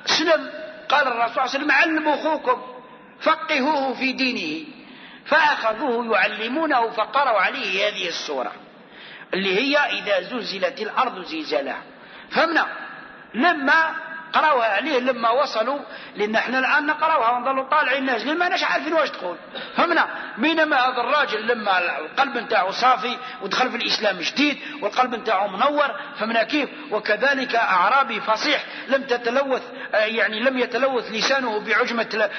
سلم، قال الرسول صلى الله عليه وسلم: علموا أخوكم فقهوه في دينه. فأخذوه يعلمونه، فقرأوا عليه هذه السورة اللي هي: إذا زلزلت الأرض زلزالها. فهمنا؟ لما قرأوها عليه، لما وصلوا، لأن احنا الآن نقرأوها ونظلوا طالعين نازلين ما ناش عارفين واش تقول. فهمنا؟ بينما هذا الراجل لما القلب نتاعه صافي ودخل في الإسلام جديد والقلب نتاعه منور، فهمنا كيف؟ وكذلك أعرابي فصيح لم يتلوث لسانه بعجمة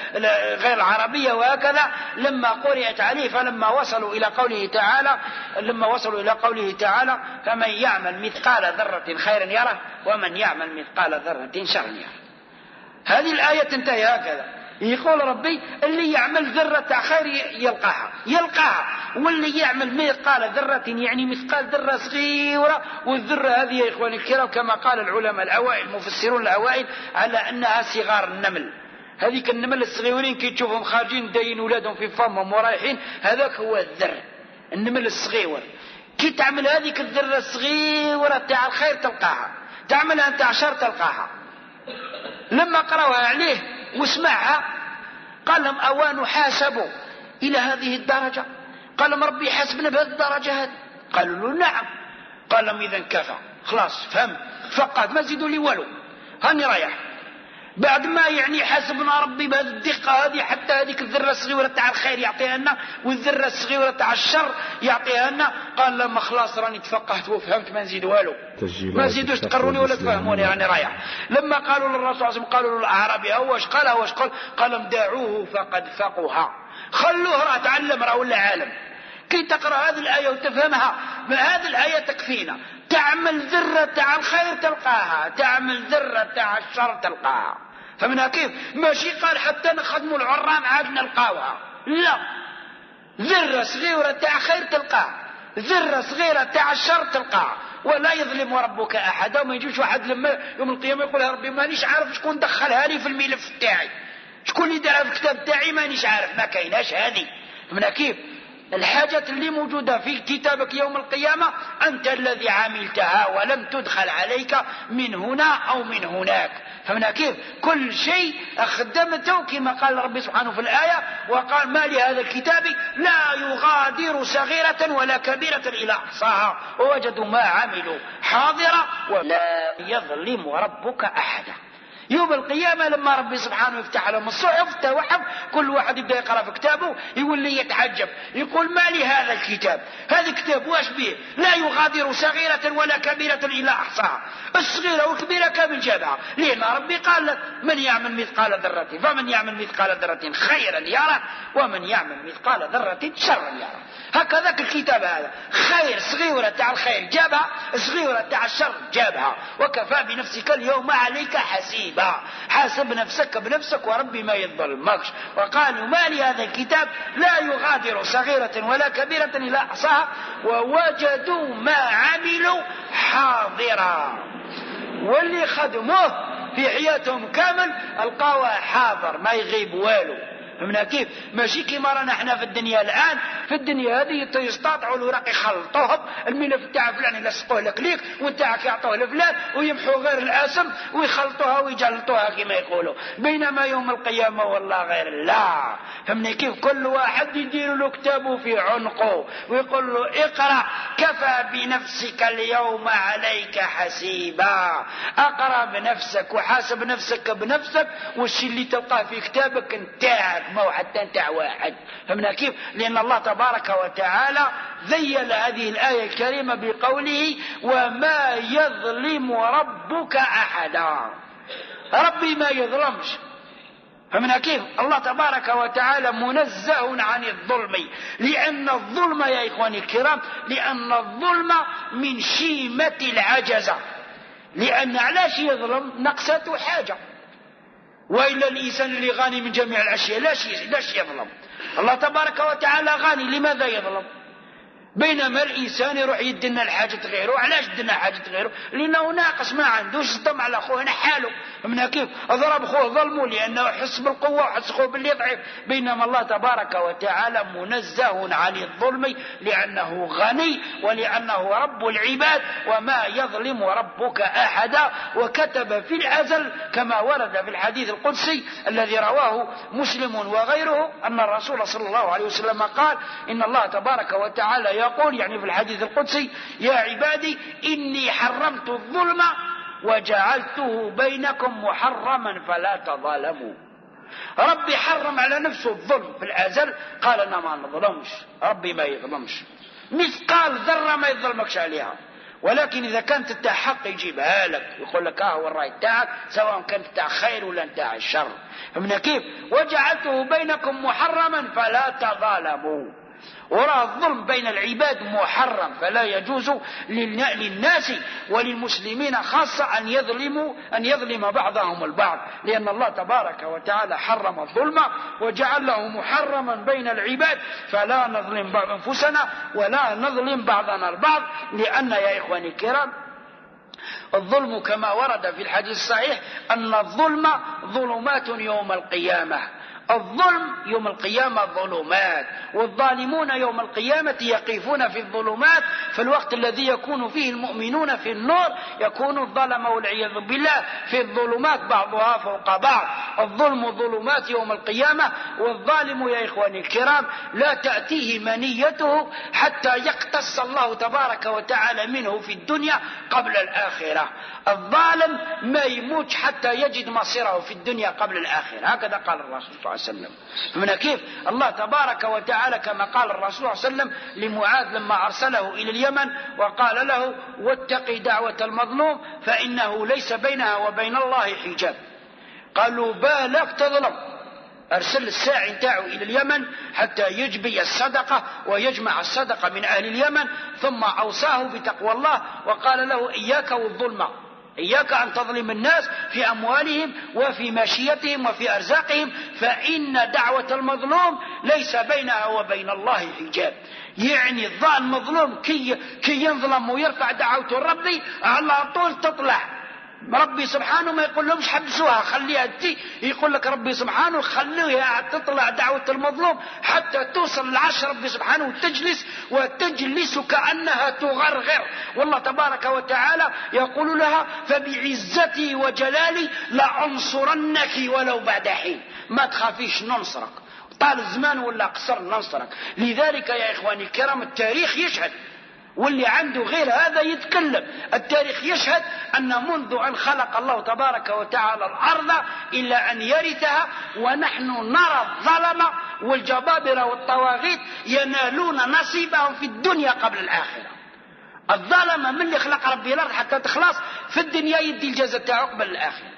غير العربية، وهكذا لما قرأت عليه، فلما وصلوا إلى قوله تعالى: فمن يعمل مثقال ذرة خيرا يره ومن يعمل مثقال ذرة شرا يره. هذه الآية تنتهي هكذا، يقول ربي: اللي يعمل ذرة خير يلقاها، واللي يعمل مثقال ذرة يعني مثقال ذرة صغيرة. والذرة هذه يا إخواني الكرام كما قال العلماء الأوائل المفسرون الأوائل على أنها صغار النمل. هذيك النمل الصغيرين كي تشوفهم خارجين داين ولادهم في فمهم ورايحين، هذاك هو الذر، النمل الصغير. كي تعمل هذيك الذرة الصغيرة تاع الخير تلقاها، تعملها تاع شر تلقاها. لما قرأوها عليه واسمعها قال لهم: أوان حاسبوا إلى هذه الدرجة؟ قال لهم: ربي حاسبنا بهذه الدرجة هذه؟ قالوا له: نعم. قال لهم: إذن كفى، خلاص فهم، فقط ما زيدوا لي والو، هاني رايح. بعد ما حاسبنا ربي بهذه الدقة هذه، حتى هذيك الذرة الصغيرة تاع الخير يعطيها لنا والذرة الصغيرة تاع الشر يعطيها لنا. قال لما خلاص راني تفقهت وفهمت، ما نزيد والو، ما زيدوش تقروني ولا تفهموني، راني رايح. لما قالوا للرسول صلى الله عليه وسلم، قالوا للأعرابي: واش قال لهم: دعوه فقد فقها، خلوه راه تعلم، راه ولا عالم. كي تقرأ هذه الآية وتفهمها، هذه الآية تكفينا. تعمل ذرة تاع الخير تلقاها، تعمل ذرة تاع الشر تلقاها. فمنها كيف؟ ماشي قال حتى نخدموا العرام عاد نلقاوها، لا، ذرة صغيرة تاع خير تلقاها، ذرة صغيرة تاع الشر تلقاها. ولا يظلم ربك أحد. وما يجيش واحد لما يوم القيامة يقول: يا ربي مانيش عارف شكون دخلها لي في الملف تاعي، شكون اللي دارها في الكتاب تاعي، مانيش عارف. ما كايناش هذه. فمنها كيف؟ الحاجة اللي موجودة في كتابك يوم القيامة أنت الذي عملتها، ولم تدخل عليك من هنا أو من هناك. فمن كيف؟ كل شيء أخدمته كما قال ربي سبحانه في الآية: وقال: ما لهذا الكتاب لا يغادر صغيرة ولا كبيرة إلا أحصاها ووجدوا ما عملوا حاضرا ولا يظلم ربك أحدا. يوم القيامة لما ربي سبحانه يفتح لهم الصحف توحف، كل واحد يبدأ يقرأ في كتابه، يولي يتعجب يقول ما لي هذا الكتاب، هذا الكتاب واش به؟ لا يغادر صغيرة ولا كبيرة إلا أحصاها. الصغيرة والكبيرة كامل جابها، لأن ربي قال لك من يعمل مثقال ذرة، فمن يعمل مثقال ذرة خيرا يرى ومن يعمل مثقال ذرة شرا يرى. هكذا الكتاب هذا خير، صغيرة تاع الخير جابها، صغيرة تاع الشر جابها. وكفى بنفسك اليوم عليك حسيبا، حاسب نفسك بنفسك وربي ما يظلمكش. وقالوا ما لي هذا الكتاب لا يغادر صغيرة ولا كبيرة إلا أحصاها ووجدوا ما عملوا حاضرا. واللي خدموه في حياتهم كامل القاوه حاضر، ما يغيب والو. فهمنا كيف؟ ماشي كيما رانا احنا في الدنيا الان. في الدنيا هذه يستطيعوا الوراق يخلطوهم، الملف تاع فلان يلصقوه لك ليك وانتاعك يعطوه لفلان ويمحوا غير الاسم ويخلطوها ويجلطوها كما يقولوا. بينما يوم القيامه والله غير لا. فهمنا كيف؟ كل واحد يدير له كتابه في عنقه ويقول له اقرا كفى بنفسك اليوم عليك حسيبا. اقرا بنفسك وحاسب نفسك بنفسك، والشيء اللي تلقاه في كتابك انتاعك ما هو حتى انتاع واحد. فهمنا كيف؟ لأن الله تبارك وتعالى ذيل هذه الآية الكريمة بقوله وما يظلم ربك أحدا. ربي ما يظلمش. فهمنا كيف؟ الله تبارك وتعالى منزه عن الظلم، لأن الظلم يا إخواني الكرام، لأن الظلم من شيمة العجزة. لأن علاش يظلم؟ نقصته حاجة، وإلا الإنسان اللي غني من جميع الأشياء لاش يظلم؟ الله تبارك وتعالى غني، لماذا يظلم؟ بينما الإنسان يروح يدنا الحاجة غيره. علاش يدنا حاجة غيره؟ لأنه ناقص ما عندوش، صدم على أخوه هنا حاله. من كيف؟ أضرب أخوه ظلمه لأنه يحس بالقوة ويحس أخوه باللي ضعيف. بينما الله تبارك وتعالى منزه عن الظلم لأنه غني ولأنه رب العباد. وما يظلم ربك أحدا. وكتب في الأزل كما ورد في الحديث القدسي الذي رواه مسلم وغيره أن الرسول صلى الله عليه وسلم قال إن الله تبارك وتعالى يقول يعني في الحديث القدسي يا عبادي إني حرمت الظلم وجعلته بينكم محرما فلا تظالموا. ربي حرم على نفسه الظلم في الأزل، قال أنا ما نظلمش، ربي ما يظلمش، مثقال ذرة ما يظلمكش عليها. ولكن إذا كانت تاع حق يجيبها لك، يقول لك هو الرأي تاعك سواء كانت تاع خير ولا تاع الشر. فمن كيف؟ وجعلته بينكم محرما فلا تظالموا. وراه الظلم بين العباد محرم، فلا يجوز للناس وللمسلمين خاصة أن يظلم بعضهم البعض، لأن الله تبارك وتعالى حرم الظلم وجعله محرما بين العباد. فلا نظلم بعض أنفسنا ولا نظلم بعضنا البعض، لأن يا إخواني الكرام الظلم كما ورد في الحديث الصحيح أن الظلم ظلمات يوم القيامة. الظلم يوم القيامة ظلمات، والظالمون يوم القيامة يقفون في الظلمات. في الوقت الذي يكون فيه المؤمنون في النور يكون الظلم والعياذ بالله في الظلمات بعضها فوق بعض. الظلم ظلمات يوم القيامة. والظالم يا إخواني الكرام لا تأتيه منيته حتى يقتص الله تبارك وتعالى منه في الدنيا قبل الآخرة. الظالم ما يموت حتى يجد مصيره في الدنيا قبل الآخرة. هكذا قال الرسول صلى الله عليه وسلم. من كيف؟ الله تبارك وتعالى كما قال الرسول صلى الله عليه وسلم لمعاذ لما أرسله إلى اليمن وقال له واتقي دعوة المظلوم فإنه ليس بينها وبين الله حجاب. قالوا بالك تظلم. أرسل الساعي نتاعه إلى اليمن حتى يجبي الصدقة ويجمع الصدقة من أهل اليمن، ثم أوصاه بتقوى الله وقال له إياك والظلم، إياك أن تظلم الناس في أموالهم وفي ماشيتهم وفي أرزاقهم، فإن دعوة المظلوم ليس بينها وبين الله حجاب. يعني الظالم مظلوم كي ينظلم ويرفع دعوته ربي على طول تطلع. ربي سبحانه ما يقول لهمش حبسوها خليها تي، يقول لك ربي سبحانه خليها تطلع دعوة المظلوم حتى توصل العرش ربي سبحانه وتجلس كأنها تغرغر. والله تبارك وتعالى يقول لها فبعزتي وجلالي لأنصرنك ولو بعد حين. ما تخافيش ننصرك، طال الزمان ولا قصر ننصرك. لذلك يا إخواني الكرام التاريخ يشهد واللي عنده غير هذا يتكلم. التاريخ يشهد أن منذ أن خلق الله تبارك وتعالى الأرض إلا أن يرثها ونحن نرى الظلمة والجبابرة والطواغيت ينالون نصيبهم في الدنيا قبل الآخرة. الظلمة من اللي خلق ربي الأرض حتى تخلص في الدنيا يدي الجزاء تاعه قبل الآخرة.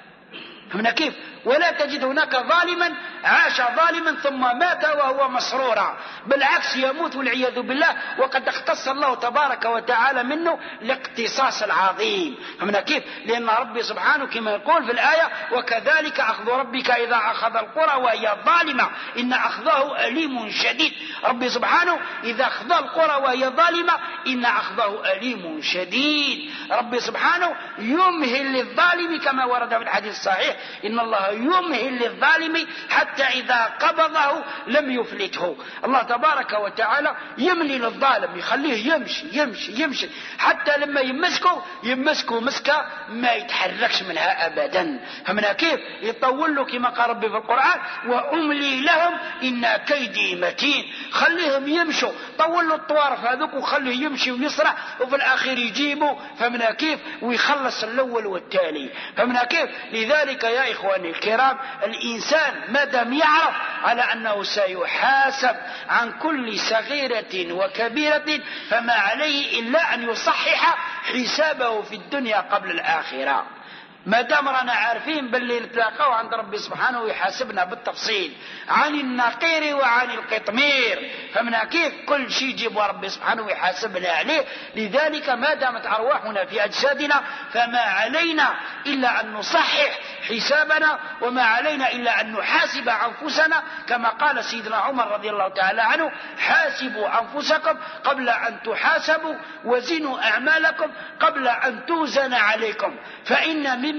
فهمنا كيف؟ ولا تجد هناك ظالما عاش ظالما ثم مات وهو مسرورا، بالعكس يموت والعياذ بالله، وقد اختص الله تبارك وتعالى منه الاقتصاص العظيم. فهمنا كيف؟ لأن ربي سبحانه كما يقول في الآية وكذلك أخذ ربك إذا أخذ القرى وهي ظالمة إن أخذه أليم شديد. ربي سبحانه إذا أخذ القرى وهي ظالمة إن أخذه أليم شديد. ربي سبحانه يمهل للظالم كما ورد في الحديث الصحيح إن الله يمهل للظالم حتى إذا قبضه لم يفلته. الله تبارك وتعالى يملي للظالم يخليه يمشي يمشي يمشي حتى لما يمسكه مسكة ما يتحركش منها أبدا. فمن كيف يطول له كما قال ربي في القرآن وأملي لهم إن كيدي متين. خليهم يمشوا، طول له الطوارف هذوك وخليه يمشي ويسرع وفي الآخر يجيبه. فمن كيف ويخلص الأول والتالي. فمن كيف لذلك يا إخواني الكرام الإنسان ما دام يعرف على أنه سيحاسب عن كل صغيرة وكبيرة فما عليه إلا أن يصحح حسابه في الدنيا قبل الآخرة. ما دام رانا عارفين باللي نتلاقاو عند ربي سبحانه ويحاسبنا بالتفصيل عن النقير وعن القطمير. فمن كيف كل شيء يجيب ربي سبحانه ويحاسبنا عليه. لذلك ما دامت أرواحنا في أجسادنا فما علينا إلا أن نصحح حسابنا وما علينا إلا أن نحاسب أنفسنا كما قال سيدنا عمر رضي الله تعالى عنه حاسبوا أنفسكم قبل أن تحاسبوا وزنوا أعمالكم قبل أن توزن عليكم فإن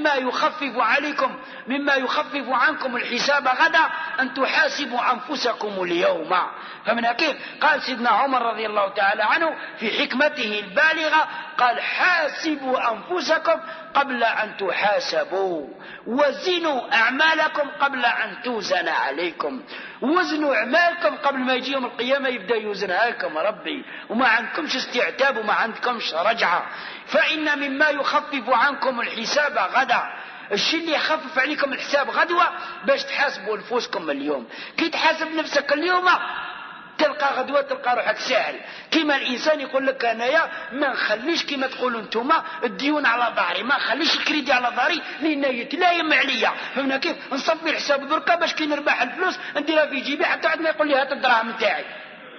مما يخفف عنكم الحساب غدا أن تحاسبوا أنفسكم اليوم. فمن كيف قال سيدنا عمر رضي الله تعالى عنه في حكمته البالغة قال حاسبوا أنفسكم قبل أن تحاسبوا وزنوا أعمالكم قبل أن توزن عليكم. وزنوا أعمالكم قبل ما يجي يوم القيامة يبدأ يوزنها لكم ربي وما عندكمش استعتاب وما عندكمش رجعة. فإن مما يخفف عنكم الحساب غدا الشيء اللي يخفف عليكم الحساب غدوة باش تحاسبوا نفوسكم اليوم. كي تحاسب نفسك اليوم تلقى غدوة تلقى روحك سهل. كما الإنسان يقول لك أنايا ما نخليش كما تقولوا انتوما الديون على ظهري ما نخليش الكريدي على ظهري لأن يتلايم عليا. فهمنا كيف نصفي الحساب دركا باش كي نربح الفلوس نديرها في جيبي حتى عاد ما يقول لي هات الدراهم نتاعي.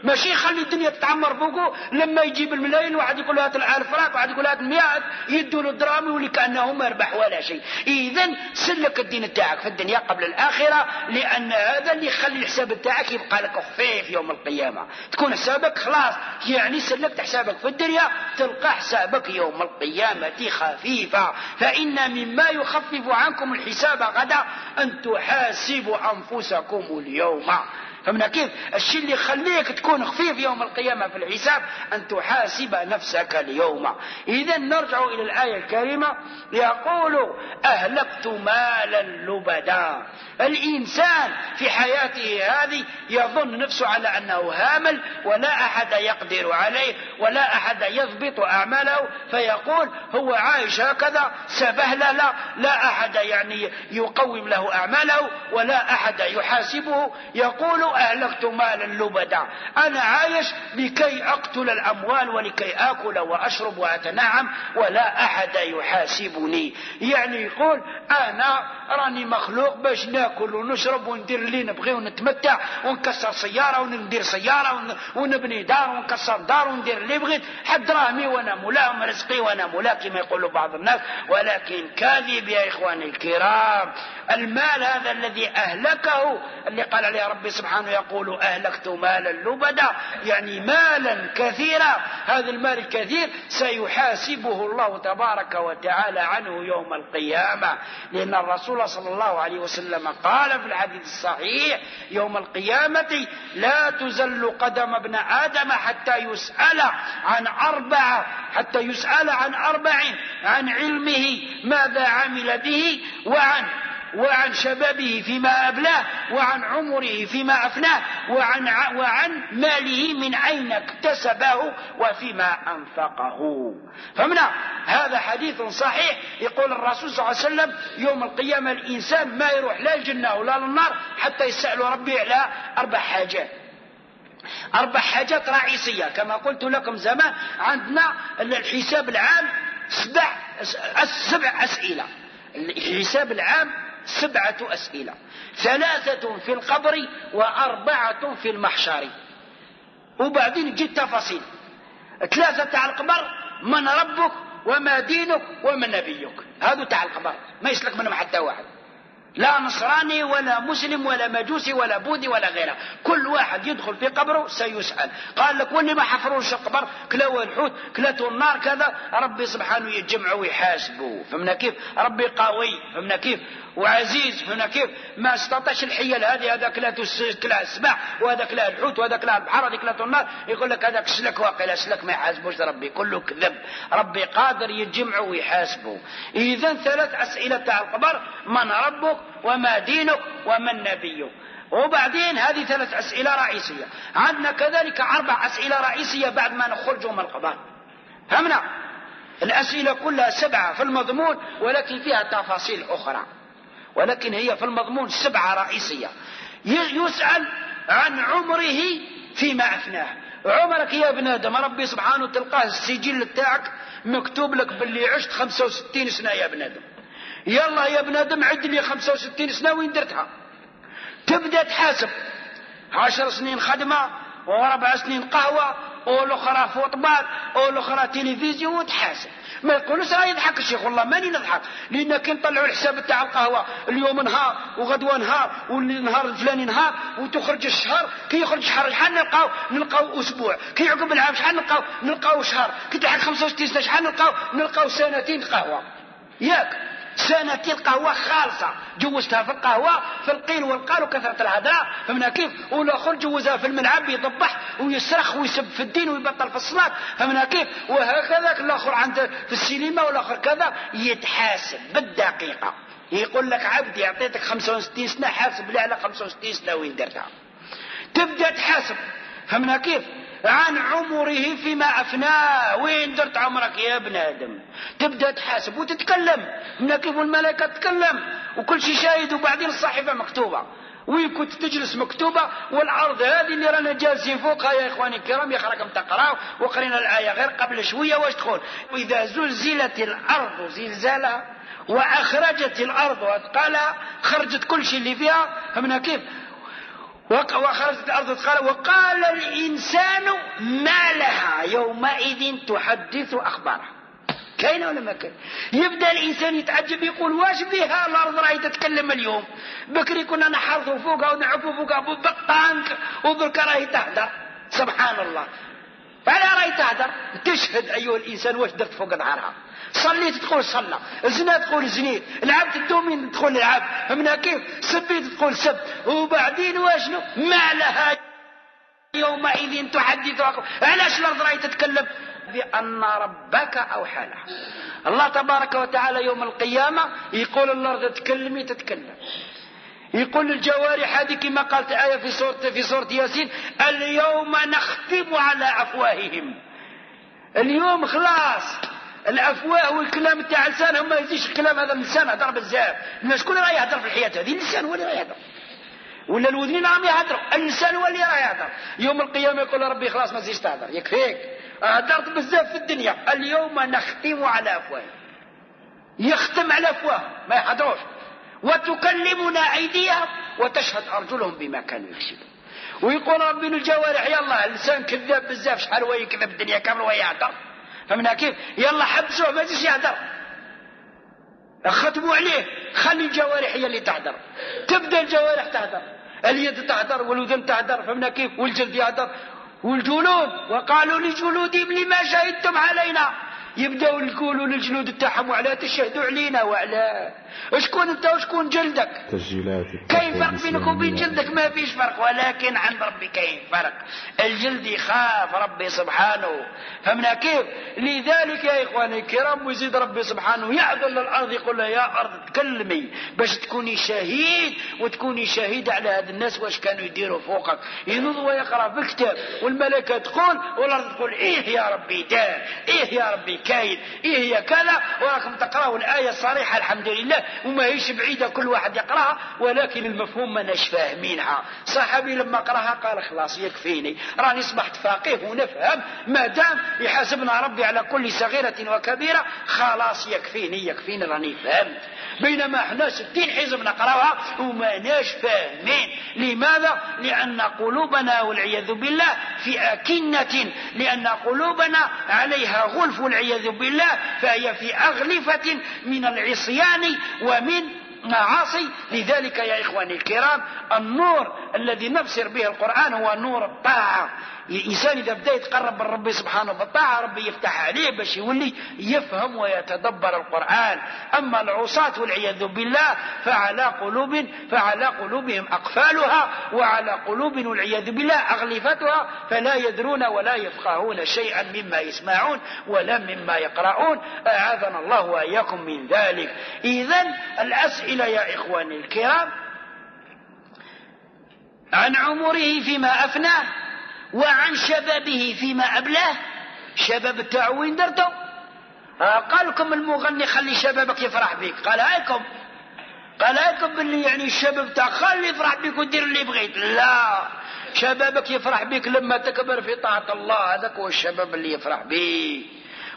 ماشي يخلي الدنيا تتعمر فوقه لما يجيب الملايين واحد يقول له هات ال1000 فراك واحد يقول هات 100 يدوا له الدراهم يولي كأنه ما يربح ولا شيء. إذن سلك الدين تاعك في الدنيا قبل الآخرة لأن هذا اللي يخلي الحساب تاعك يبقى لك خفيف يوم القيامة. تكون حسابك خلاص يعني سلكت حسابك في الدنيا تلقى حسابك يوم القيامة خفيفة. فإن مما يخفف عنكم الحساب غدا أن تحاسبوا أنفسكم اليوم. فمن كيف الشيء اللي يخليك تكون خفيف يوم القيامة في الحساب أن تحاسب نفسك اليوم. إذن نرجع إلى الآية الكريمة يقول أهلكت مالا لبدا. الإنسان في حياته هذه يظن نفسه على أنه هامل ولا أحد يقدر عليه ولا أحد يضبط أعماله فيقول هو عايش هكذا سبهلل لا أحد يعني يقوم له أعماله ولا أحد يحاسبه. يقول أهلكت مالا لبدا أنا عايش لكي أقتل الأموال ولكي آكل وأشرب وأتنعم ولا أحد يحاسبني. يعني يقول أنا راني مخلوق باش ناكل ونشرب وندير اللي نبغي ونتمتع ونكسر سيارة وندير سيارة ونبني دار ونكسر دار وندير اللي بغيت حد راهمي وانا ملاهم رزقي وانا ملا كما يقول بعض الناس. ولكن كاذب يا إخواني الكرام. المال هذا الذي أهلكه اللي قال عليه ربي سبحانه يقول أهلكت مالا لبدا يعني مالا كثيرا. هذا المال الكثير سيحاسبه الله تبارك وتعالى عنه يوم القيامة. لأن الرسول صلى الله عليه وسلم قال في الحديث الصحيح يوم القيامة لا تزل قدم ابن آدم حتى يسأل عن أربع عن علمه ماذا عمل به وعن وعن شبابه فيما أبلاه، وعن عمره فيما أفناه، وعن ماله من أين اكتسبه وفيما أنفقه. فمنا هذا حديث صحيح. يقول الرسول صلى الله عليه وسلم يوم القيامة الإنسان ما يروح لا الجنة ولا للنار حتى يسأل ربي على 4 حاجات، 4 حاجات رئيسية. كما قلت لكم زمان عندنا الحساب العام 7 أسئلة. الحساب العام 7 أسئلة، 3 في القبر و4 في المحشر. وبعدين تجي التفاصيل. 3 تاع القبر: من ربك وما دينك ومن نبيك. هذا تاع القبر ما يسلك منهم حتى واحد، لا نصراني ولا مسلم ولا مجوسي ولا بوذي ولا غيره. كل واحد يدخل في قبره سيسأل. قال لك واللي ما حفروش القبر كلاو الحوت كلاتو النار كذا، ربي سبحانه يجمعه ويحاسبه. فهمنا كيف؟ ربي قوي، فهمنا كيف؟ وعزيز، فهمنا كيف؟ ما استطاعش الحيل هذه، هذا كلاتو كلا السباع وهذا كلا الحوت وهذا كلا البحر وهذا كلاتو النار. يقول لك هذاك سلك واقيلا سلك ما يحاسبوش ربي، كله كذب. ربي قادر يجمعه ويحاسبه. إذن 3 أسئلة تاع القبر: من ربك وما دينك ومن نبيك. وبعدين هذه 3 أسئلة رئيسية. عندنا كذلك 4 أسئلة رئيسية بعد ما نخرج من القبر. فهمنا؟ الأسئلة كلها 7 في المضمون، ولكن فيها تفاصيل أخرى، ولكن هي في المضمون 7 رئيسية. يسأل عن عمره فيما أفناه. عمرك يا ابن آدم ربي سبحانه تلقاه السجل بتاعك مكتوب لك باللي عشت 65 سنة يا ابن آدم. يلا يا ابن آدم عد لي 65 سنة وين درتها. تبدأ تحاسب 10 سنين خدمة و4 سنين قهوة والأخرى فوتبال والأخرى تلفزيون، وتحاسب. ما يقولوش راه يضحك الشيخ، والله ماني نضحك، لأن كي نطلعوا الحساب تاع القهوة اليوم نهار وغدوة نهار والنهار الفلاني نهار وتخرج الشهر، كي يخرج شهر شحال نلقاو أسبوع، كي يعقب العام شحال نلقاو شهر، كي تحك 65 سنة شحال نلقاو 2 قهوة. ياك 2 قهوة خالصة جوزتها في القهوة في القيل والقال وكثرة الهدرة. فهمنا كيف؟ والآخر جوزها في الملعب يضبح ويصرخ ويسب في الدين ويبطل في الصلاة. فهمنا كيف؟ وهكذا الآخر عند في السينما والآخر كذا يتحاسب بالدقيقة. يقول لك عبدي أعطيتك 65 سنة حاسب لي على 65 سنة وين درتها. تبدأ تحاسب. فهمنا كيف؟ عن عمره فيما أفناه، وين درت عمرك يا ابن آدم. تبدأ تحاسب وتتكلم. من كيف الملائكة تتكلم وكل شيء شاهد، وبعدين الصحيفة مكتوبة وين كنت تجلس مكتوبة، والأرض هذه اللي رانا جالسين فوقها يا إخواني الكرام يا خلقكم تقرأوا وقرينا الآية غير قبل شوية واش تقول: وإذا زلزلت الأرض زلزالها وأخرجت الأرض أثقالها، خرجت كل شيء اللي فيها. فهمنا كيف؟ وخرجت الأرض أثقالها وقال الإنسان ما لها يومئذ تحدث أخبارها. كاين ولا ما كاين؟ يبدأ الإنسان يتعجب يقول واش بها الأرض راهي تتكلم اليوم، بكري كنا نحرثوا فوقها ونعفوا فوقها بالطانك وبرك راهي تهدر. سبحان الله، فعلا راهي تهدر. تشهد أيها الإنسان واش درت فوق ظهرها. صليت تقول صلى، زنيت تقول زنيت، لعبت الدومين تقول لعب. فهمنا كيف؟ سبيت تقول سب. وبعدين واشنو؟ ما لها يومئذ تحدث. علاش الأرض راهي تتكلم؟ بأن ربك أوحى لها. الله تبارك وتعالى يوم القيامة يقول الأرض تكلمي تتكلم، يقول للجوارح هذه كما قالت آية في سورة ياسين: اليوم نختم على أفواههم. اليوم خلاص الأفواه والكلام تاع لسانهم ما يزيش. الكلام هذا اللسان هدر بزاف. الناس شكون راه يهدر في الحياة هذه؟ اللسان هو اللي راه يهدر، ولا الوذنين راهم يهدروا، اللسان هو اللي راه يهدر. يوم القيامة يقول ربي خلاص ما تزيدش تهدر، يكفيك هدرت بزاف في الدنيا. اليوم نختم على أفواههم، يختم على أفواههم ما يحضروش. وتكلمنا أيديهم وتشهد أرجلهم بما كانوا يكسبون. ويقول ربي للجوارح يلا اللسان كذاب بزاف، شحال هو يكذب الدنيا كامل ويهدر. فمنا كيف؟ يلا حبسوه ما يجيش يهدر، ختموا عليه، خلي الجوارح هي اللي تهدر. تبدا الجوارح تهدر، اليد تهدر والودن تهدر. فمنا كيف؟ والجلد يهدر والجلود. وقالوا لجلودهم لما شهدتم علينا. يبدأوا يقولوا للجنود تاعهم وعلى تشهدوا علينا وعلى شكون انت وشكون جلدك. تسجيلات كاين فرق بينك وبين جلدك؟ ما فيش فرق، ولكن عند ربي كاين فرق. الجلد يخاف ربي سبحانه، فهمنا كيف؟ لذلك يا إخواني الكرام ويزيد ربي سبحانه يعذر للأرض يقول لها يا أرض تكلمي باش تكوني شهيد وتكوني شهيد على هذا الناس واش كانوا يديروا فوقك. ينوض ويقرأ في الكتاب والملائكة تقول والأرض تقول إيه يا ربي دار، إيه يا ربي كاين، إيه يا كذا. وراكم تقرأوا الآية الصريحة الحمد لله وما هيش بعيدة كل واحد يقرأها، ولكن المفهوم ما ناش فاهمينها. صحابي لما قرأها قال خلاص يكفيني، راني أصبحت فقيه ونفهم، ما دام يحاسبنا ربي على كل صغيرة وكبيرة خلاص يكفيني راني فهمت. بينما احنا 60 حزب نقرأها وما ناش فاهمين. لماذا؟ لأن قلوبنا والعياذ بالله في أكنة، لأن قلوبنا عليها غلف والعياذ بالله، فهي في أغلفة من العصيان ومن معاصي. لذلك يا إخواني الكرام النور الذي نبصر به القرآن هو نور الطاعة. الإنسان إذا بدأ يتقرب من ربي سبحانه بالطاعة ربي يفتح عليه باش يولي يفهم ويتدبر القرآن. أما العصاة والعياذ بالله فعلى قلوبهم أقفالها وعلى قلوب والعياذ بالله أغلفتها، فلا يدرون ولا يفقهون شيئا مما يسمعون ولا مما يقرؤون. أعاذنا الله وإياكم من ذلك. إذن الأسئلة يا إخواني الكرام عن عمره فيما أفناه وعن شبابه فيما أبلاه. شباب تاعو وين درتو؟ قال لكم المغني خلي شبابك يفرح بك، قال هايكم باللي يعني الشباب تاع خلي يفرح بك ودير اللي بغيت. لا، شبابك يفرح بك لما تكبر في طاعة الله، هذاك هو الشباب اللي يفرح بك.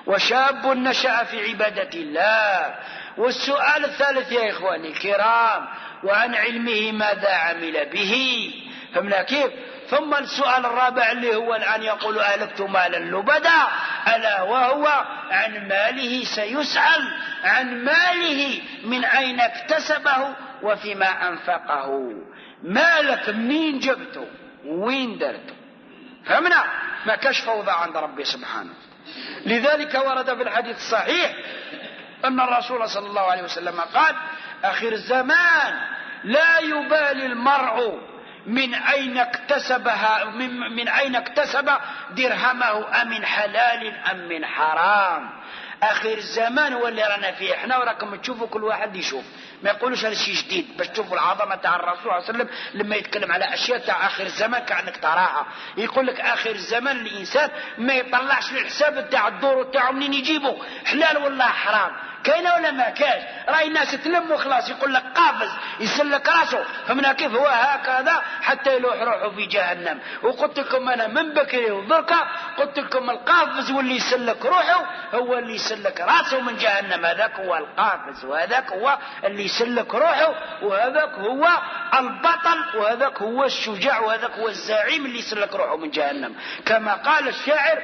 وشاب نشأ في عبادة الله. والسؤال الثالث يا إخواني الكرام وعن علمه ماذا عمل به. فهمنا كيف؟ ثم السؤال الرابع اللي هو الآن يقول أهلكت مالا لبدا، ألا وهو عن ماله. سيسأل عن ماله من أين اكتسبه وفيما أنفقه. مالك منين جبته وين درته؟ فهمنا؟ ما كاش فوضى عند ربي سبحانه. لذلك ورد في الحديث الصحيح أن الرسول صلى الله عليه وسلم قال آخر الزمان لا يبالي المرء من أين اكتسب درهمه أمن حلال أم من حرام. آخر الزمان هو اللي رانا فيه احنا، وراكم تشوفوا كل واحد يشوف، ما يقولوش هذا الشيء جديد باش تشوفوا العظمة تاع الرسول صلى الله عليه وسلم لما يتكلم على أشياء تاع آخر الزمان كأنك تراها. يقول لك آخر الزمان الإنسان ما يطلعش الحساب تاع الدور تاعه منين يجيبه، حلال ولا حرام، كاينه ولا ما كاش. راي الناس تلم وخلاص، يقول لك قافز يسلك راسه. فمن كيف هو هكذا حتى يلوح روحه في جهنم. وقلت لكم انا من بكري وضركه، قلت لكم القافز واللي يسلك روحه هو اللي يسلك راسه من جهنم. هذاك هو القافز وهذاك هو اللي يسلك روحه، وهذاك هو البطل وهذاك هو الشجاع وهذاك هو الزعيم اللي يسلك روحه من جهنم. كما قال الشاعر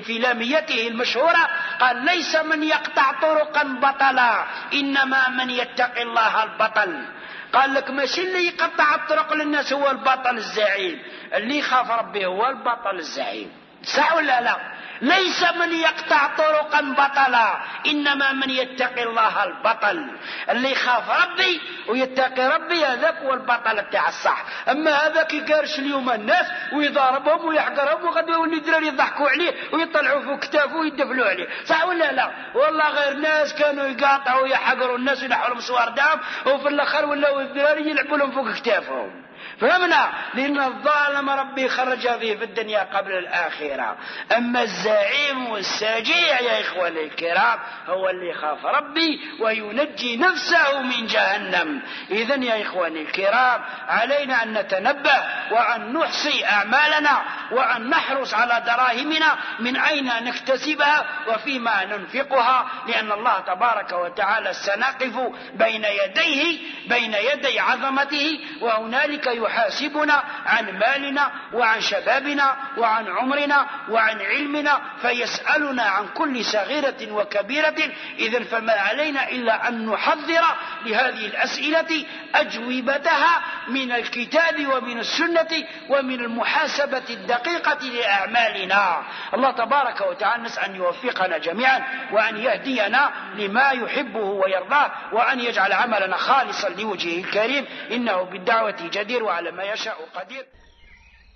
في لاميته المشهورة قال ليس من يقطع طرقا بطلا إنما من يتقي الله البطل. قال لك ماشي اللي يقطع الطرق للناس هو البطل الزعيم، اللي يخاف ربي هو البطل الزعيم. صح ولا لا؟ ليس من يقطع طرقا بطلا إنما من يتقي الله البطل. اللي يخاف ربي ويتقي ربي هذاك هو البطل تاع الصح. أما هذاك يقارش اليوم الناس ويضاربهم ويحقرهم وغادي يولي الدراري يضحكوا عليه ويطلعوا فوق كتافه ويدفلوا عليه. صح ولا لا؟ والله غير ناس كانوا يقاطعوا ويحقروا الناس وينحوا لهم صور دام، وفي الآخر ولاو الدراري يلعبوا لهم فوق كتافهم. فهمنا؟ لأن الظالم ربي خرج فيه في الدنيا قبل الآخرة. أما الزعيم والسجيع يا إخواني الكرام هو اللي خاف ربي وينجي نفسه من جهنم. إذن يا إخواني الكرام علينا أن نتنبه وأن نحصي أعمالنا وأن نحرص على دراهمنا من أين نكتسبها وفيما ننفقها، لأن الله تبارك وتعالى سنقف بين يدي عظمته، وهنالك سيحاسبنا عن مالنا وعن شبابنا وعن عمرنا وعن علمنا، فيسألنا عن كل صغيرة وكبيرة. إذن فما علينا إلا أن نحضر لهذه الأسئلة أجوبتها من الكتاب ومن السنة ومن المحاسبة الدقيقة لأعمالنا. الله تبارك وتعالى نسأل أن يوفقنا جميعا وأن يهدينا لما يحبه ويرضاه، وأن يجعل عملنا خالصا لوجهه الكريم، إنه بالدعوة جدير وعلى ما يشاء قدير.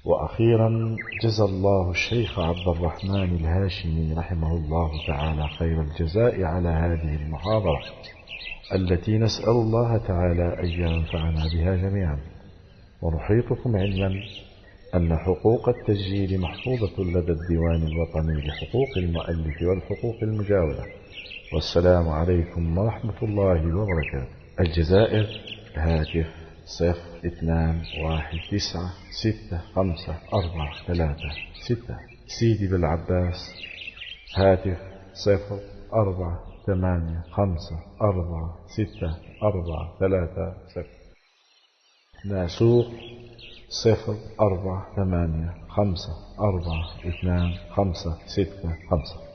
وأخيرا جزى الله الشيخ عبد الرحمن الهاشمي رحمه الله تعالى خير الجزاء على هذه المحاضرة التي نسأل الله تعالى أن ينفعنا بها جميعا. ونحيطكم علما أن حقوق التسجيل محفوظة لدى الديوان الوطني لحقوق المؤلف والحقوق المجاورة. والسلام عليكم ورحمة الله وبركاته. الجزائر، هاتف 0219654336. سيدي بالعباس، هاتف 0485464336. ناسوق 0485422565.